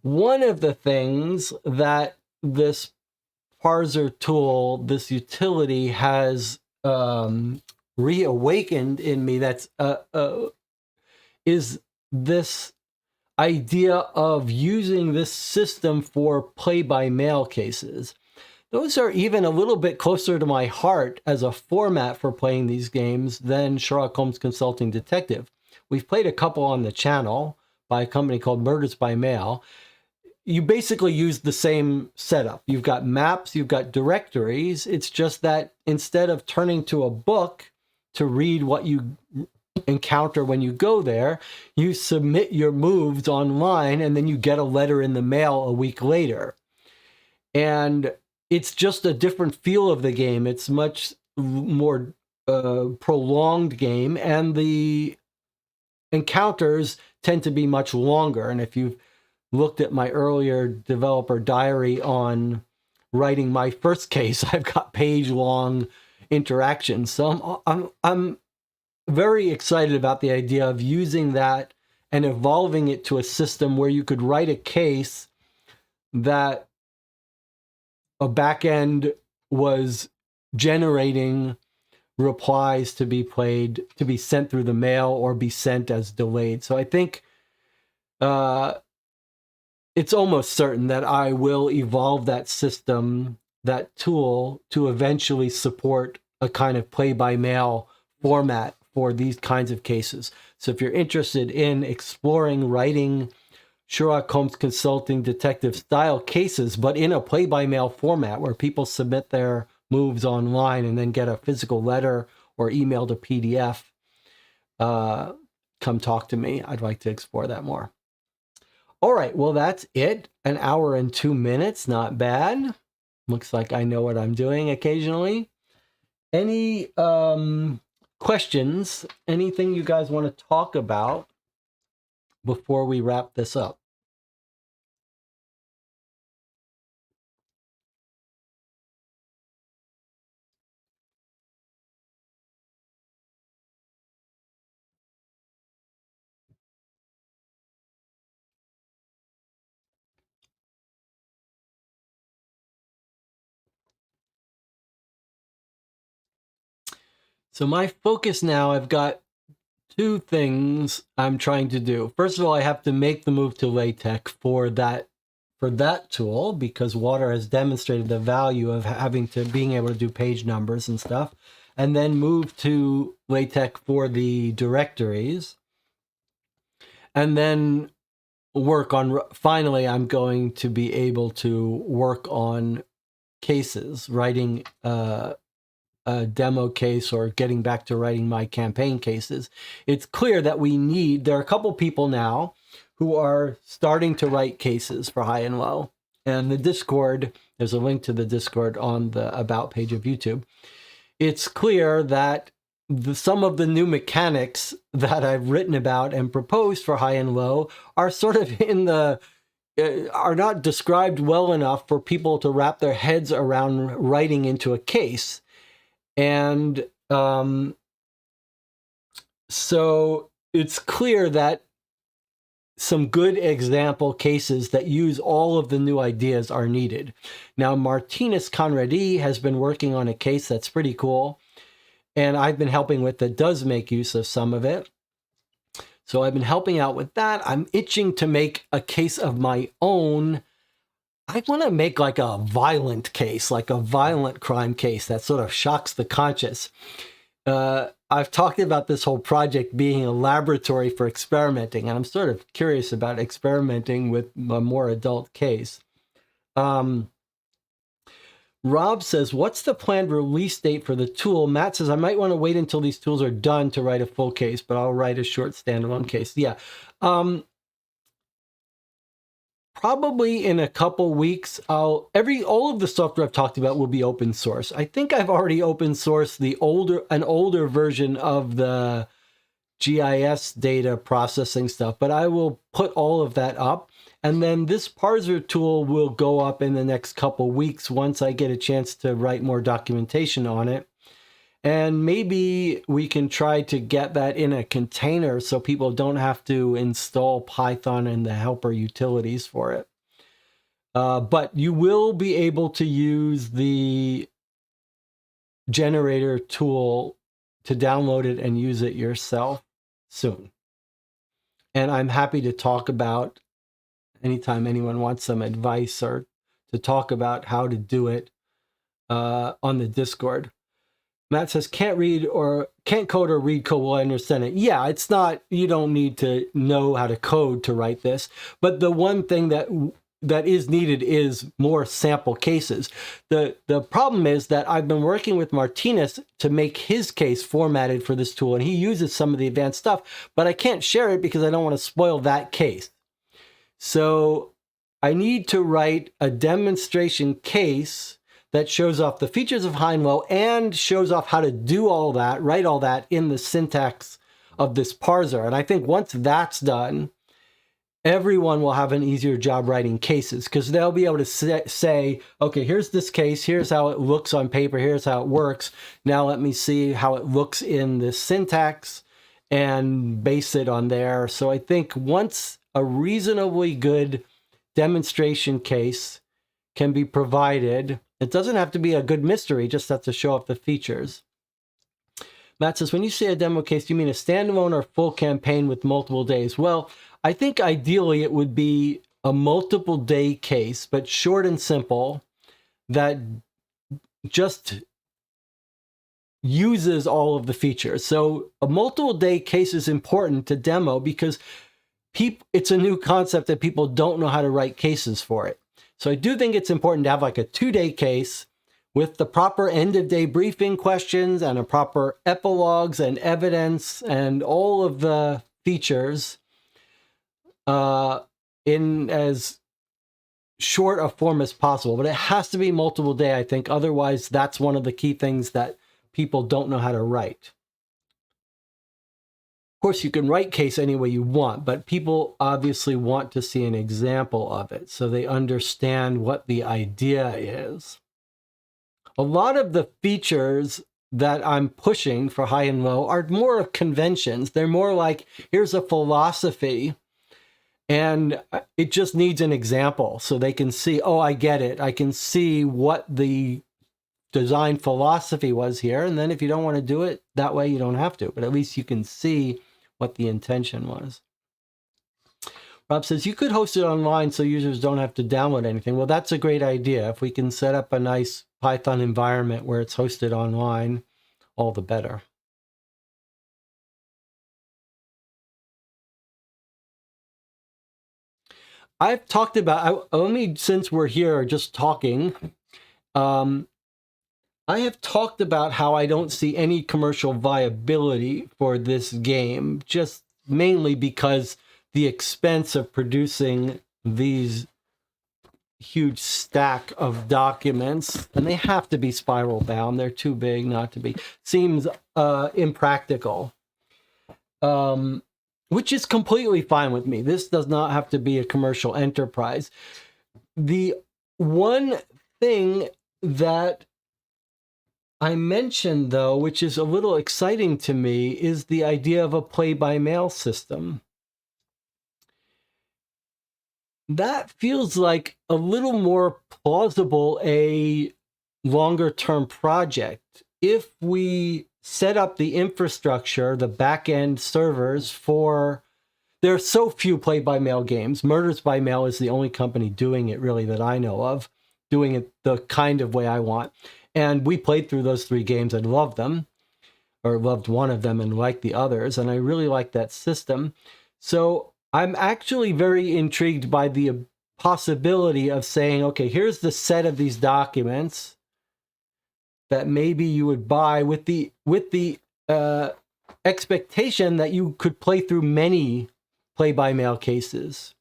one of the things that this parser tool, this utility, has reawakened in me. Is this idea of using this system for play-by-mail cases. Those are even a little bit closer to my heart as a format for playing these games than Sherlock Holmes Consulting Detective. We've played a couple on the channel by a company called Murders by Mail. You basically use the same setup. You've got maps, you've got directories. It's just that instead of turning to a book to read what you encounter when you go there, you submit your moves online and then you get a letter in the mail a week later. And it's just a different feel of the game. It's much more prolonged game, and the encounters tend to be much longer. And if you've looked at my earlier developer diary on writing my first case, I've got page-long interactions. So I'm very excited about the idea of using that and evolving it to a system where you could write a case that a backend was generating replies to be played, to be sent through the mail or be sent as delayed. So I think it's almost certain that I will evolve that system, that tool, to eventually support a kind of play-by-mail format for these kinds of cases. So if you're interested in exploring writing Sherlock Holmes Consulting Detective style cases, but in a play-by-mail format where people submit their moves online and then get a physical letter or emailed a PDF, come talk to me. I'd like to explore that more. All right, well, that's it. An hour and 2 minutes, not bad. Looks like I know what I'm doing occasionally. Any questions? Anything you guys want to talk about before we wrap this up? So my focus now, I've got two things I'm trying to do. First of all, I have to make the move to LaTeX for that tool, because Water has demonstrated the value of being able to do page numbers and stuff, and then move to LaTeX for the directories, and then finally I'm going to be able to work on cases, writing a demo case or getting back to writing my campaign cases. It's clear that there are a couple people now who are starting to write cases for High&Low. And the Discord, there's a link to the Discord on the About page of YouTube. It's clear that some of the new mechanics that I've written about and proposed for High&Low are sort of are not described well enough for people to wrap their heads around writing into a case. And so it's clear that some good example cases that use all of the new ideas are needed. Now, Martinez Conradi has been working on a case that's pretty cool, and I've been helping with that does make use of some of it. So I've been helping out with that. I'm itching to make a case of my own. I want to make like a violent case, like a violent crime case that sort of shocks the conscious. I've talked about this whole project being a laboratory for experimenting, and I'm sort of curious about experimenting with a more adult case. Rob says, what's the planned release date for the tool? Matt says, I might want to wait until these tools are done to write a full case, but I'll write a short standalone case. Yeah. Probably in a couple weeks, all of the software I've talked about will be open source. I think I've already open sourced an older version of the GIS data processing stuff, but I will put all of that up. And then this parser tool will go up in the next couple weeks once I get a chance to write more documentation on it. And maybe we can try to get that in a container so people don't have to install Python and the helper utilities for it. But you will be able to use the generator tool to download it and use it yourself soon. And I'm happy to talk about, anytime anyone wants some advice or to talk about how to do it on the Discord. Matt says, can't code or read code. Well, I understand it. Yeah, it's not, you don't need to know how to code to write this. But the one thing that is needed is more sample cases. The problem is that I've been working with Martinez to make his case formatted for this tool, and he uses some of the advanced stuff, but I can't share it because I don't want to spoil that case. So I need to write a demonstration case that shows off the features of High&Low and shows off how to do all that, write all that in the syntax of this parser. And I think once that's done, everyone will have an easier job writing cases, because they'll be able to say, okay, here's this case, here's how it looks on paper, here's how it works. Now let me see how it looks in the syntax and base it on there. So I think once a reasonably good demonstration case can be provided, it doesn't have to be a good mystery, just have to show off the features. Matt says, when you say a demo case, do you mean a standalone or full campaign with multiple days? Well, I think ideally it would be a multiple day case, but short and simple, that just uses all of the features. So a multiple day case is important to demo because it's a new concept that people don't know how to write cases for it. So I do think it's important to have like a 2-day case with the proper end of day briefing questions and a proper epilogues and evidence and all of the features in as short a form as possible. But it has to be multiple day, I think. Otherwise, that's one of the key things that people don't know how to write. Of course, you can write case any way you want, but people obviously want to see an example of it so they understand what the idea is. A lot of the features that I'm pushing for High and Low are more of conventions. They're more like, here's a philosophy, and it just needs an example so they can see, oh, I get it. I can see what the design philosophy was here. And then if you don't want to do it that way, you don't have to. But at least you can see what the intention was. Rob says, you could host it online so users don't have to download anything. Well, that's a great idea. If we can set up a nice Python environment where it's hosted online, all the better. I've talked about, only since we're here just talking, I have talked about how I don't see any commercial viability for this game, just mainly because the expense of producing these huge stack of documents, and they have to be spiral bound. They're too big not to be. Seems impractical, which is completely fine with me. This does not have to be a commercial enterprise. The one thing that I mentioned, though, which is a little exciting to me, is the idea of a play-by-mail system. That feels like a little more plausible, a longer-term project. If we set up the infrastructure, the back-end servers for... There are so few play-by-mail games. Murders by Mail is the only company doing it, really, that I know of, doing it the kind of way I want. And we played through those 3 games and loved them, or loved one of them and liked the others. And I really like that system. So I'm actually very intrigued by the possibility of saying, okay, here's the set of these documents that maybe you would buy with the expectation that you could play through many play-by-mail cases.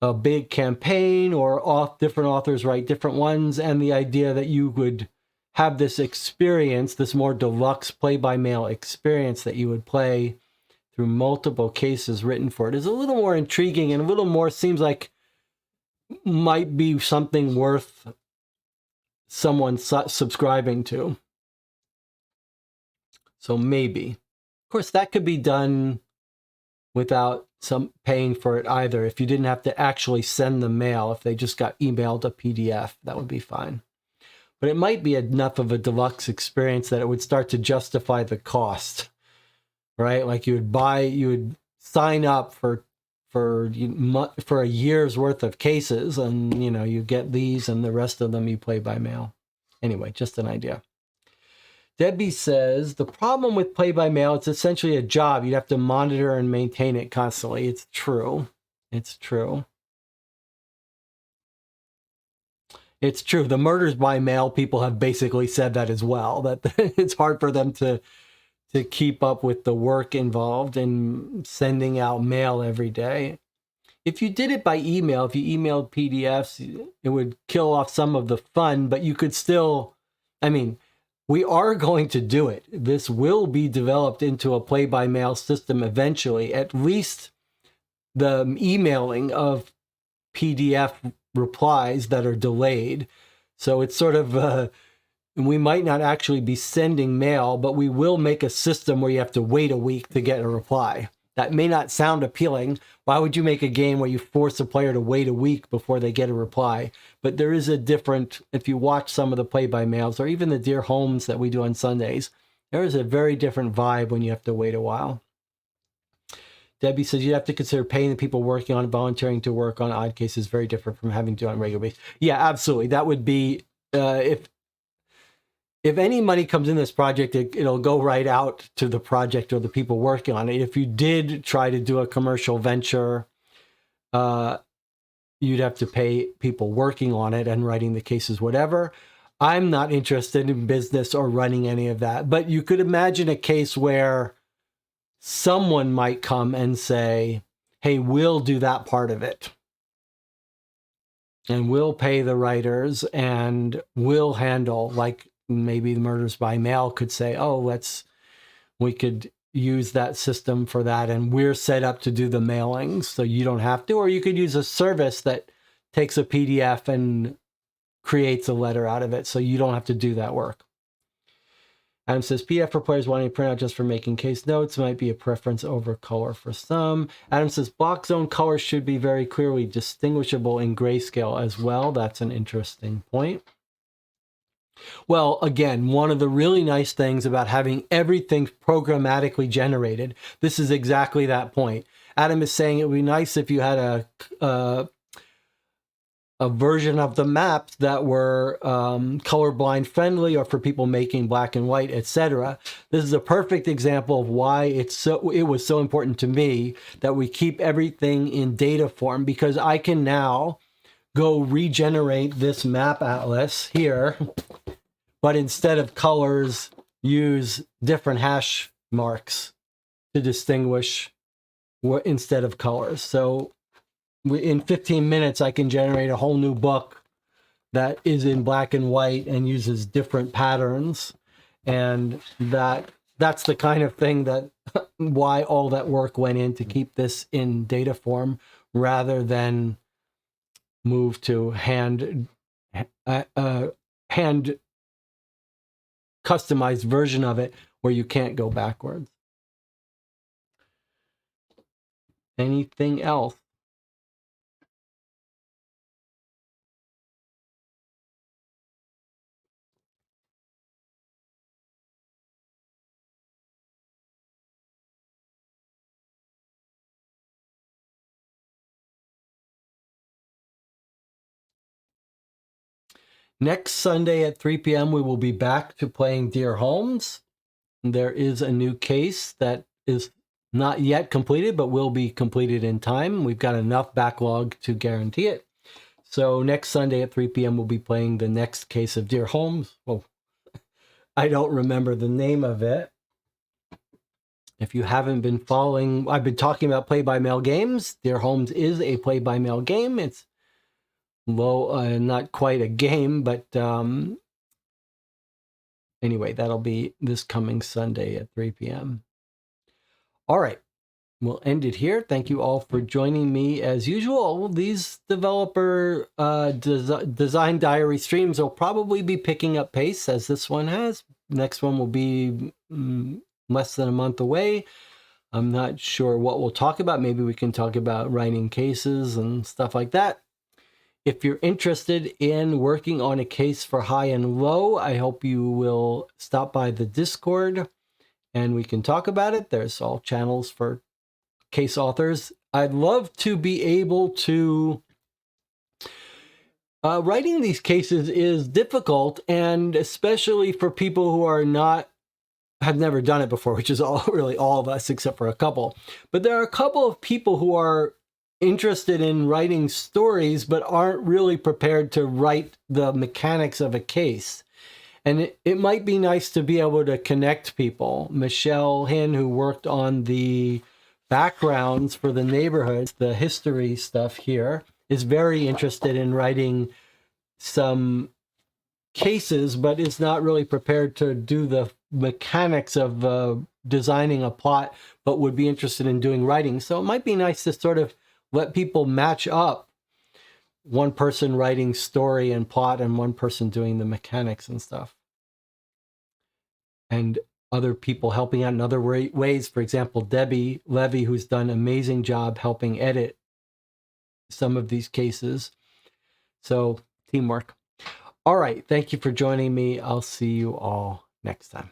A big campaign, or different authors write different ones, and the idea that you would have this experience, this more deluxe play-by-mail experience that you would play through multiple cases written for it, is a little more intriguing and a little more seems like might be something worth someone subscribing to. So maybe. Of course, that could be done without some paying for it either. If you didn't have to actually send the mail, if they just got emailed a PDF, that would be fine. But it might be enough of a deluxe experience that it would start to justify the cost, right? Like you would sign up for a year's worth of cases, and you get these, and the rest of them you play by mail. Anyway, just an idea. Debbie says, the problem with play-by-mail, it's essentially a job. You'd have to monitor and maintain it constantly. It's true. It's true. It's true. The murders by mail people have basically said that as well, that it's hard for them to keep up with the work involved in sending out mail every day. If you did it by email, if you emailed PDFs, it would kill off some of the fun, but you could still, we are going to do it. This will be developed into a play-by-mail system eventually, at least the emailing of PDF replies that are delayed. So it's sort of, we might not actually be sending mail, but we will make a system where you have to wait a week to get a reply. That may not sound appealing. Why would you make a game where you force a player to wait a week before they get a reply? But there is a different, if you watch some of the play-by-mails, or even the Dear Holmes that we do on Sundays, there is a very different vibe when you have to wait a while. Debbie says you have to consider paying the people working on volunteering to work on odd cases very different from having to do it on a regular basis. Yeah, absolutely. That would be, if if any money comes in this project, it'll go right out to the project or the people working on it. If you did try to do a commercial venture, you'd have to pay people working on it and writing the cases, whatever. I'm not interested in business or running any of that. But you could imagine a case where someone might come and say, hey, we'll do that part of it. And we'll pay the writers and we'll handle, like maybe the Murders by Mail could say, oh, we could use that system for that. And we're set up to do the mailings, so you don't have to. Or you could use a service that takes a PDF and creates a letter out of it, so you don't have to do that work. Adam says, PDF for players wanting to print out just for making case notes might be a preference over color for some. Adam says, block zone colors should be very clearly distinguishable in grayscale as well. That's an interesting point. Well, again, one of the really nice things about having everything programmatically generated, this is exactly that point. Adam is saying it would be nice if you had a version of the maps that were colorblind friendly, or for people making black and white, etc. This is a perfect example of why it was so important to me that we keep everything in data form, because I can now go regenerate this map atlas here, but instead of colors, use different hash marks to distinguish instead of colors. So in 15 minutes, I can generate a whole new book that is in black and white and uses different patterns. And that's the kind of thing that why all that work went in to keep this in data form rather than move to hand customized version of it where you can't go backwards. Anything else? Next Sunday at 3 p.m., we will be back to playing Dear Holmes. There is a new case that is not yet completed, but will be completed in time. We've got enough backlog to guarantee it. So next Sunday at 3 p.m., we'll be playing the next case of Dear Holmes. Well, I don't remember the name of it. If you haven't been following, I've been talking about play-by-mail games. Dear Holmes is a play-by-mail game. It's not quite a game, but anyway, that'll be this coming Sunday at 3 p.m. All right, we'll end it here. Thank you all for joining me as usual. These developer design diary streams will probably be picking up pace as this one has. Next one will be less than a month away. I'm not sure what we'll talk about. Maybe we can talk about writing cases and stuff like that. If you're interested in working on a case for High&Low, I hope you will stop by the Discord and we can talk about it. There's all channels for case authors. I'd love to be able to... writing these cases is difficult, and especially for people who have never done it before, which is really all of us except for a couple. But there are a couple of people who are interested in writing stories but aren't really prepared to write the mechanics of a case. And it might be nice to be able to connect people. Michelle Hinn, who worked on the backgrounds for the neighborhoods, the history stuff here, is very interested in writing some cases, but is not really prepared to do the mechanics of designing a plot, but would be interested in doing writing. So it might be nice to sort of let people match up, one person writing story and plot and one person doing the mechanics and stuff. And other people helping out in other ways. For example, Debbie Levy, who's done an amazing job helping edit some of these cases. So teamwork. All right. Thank you for joining me. I'll see you all next time.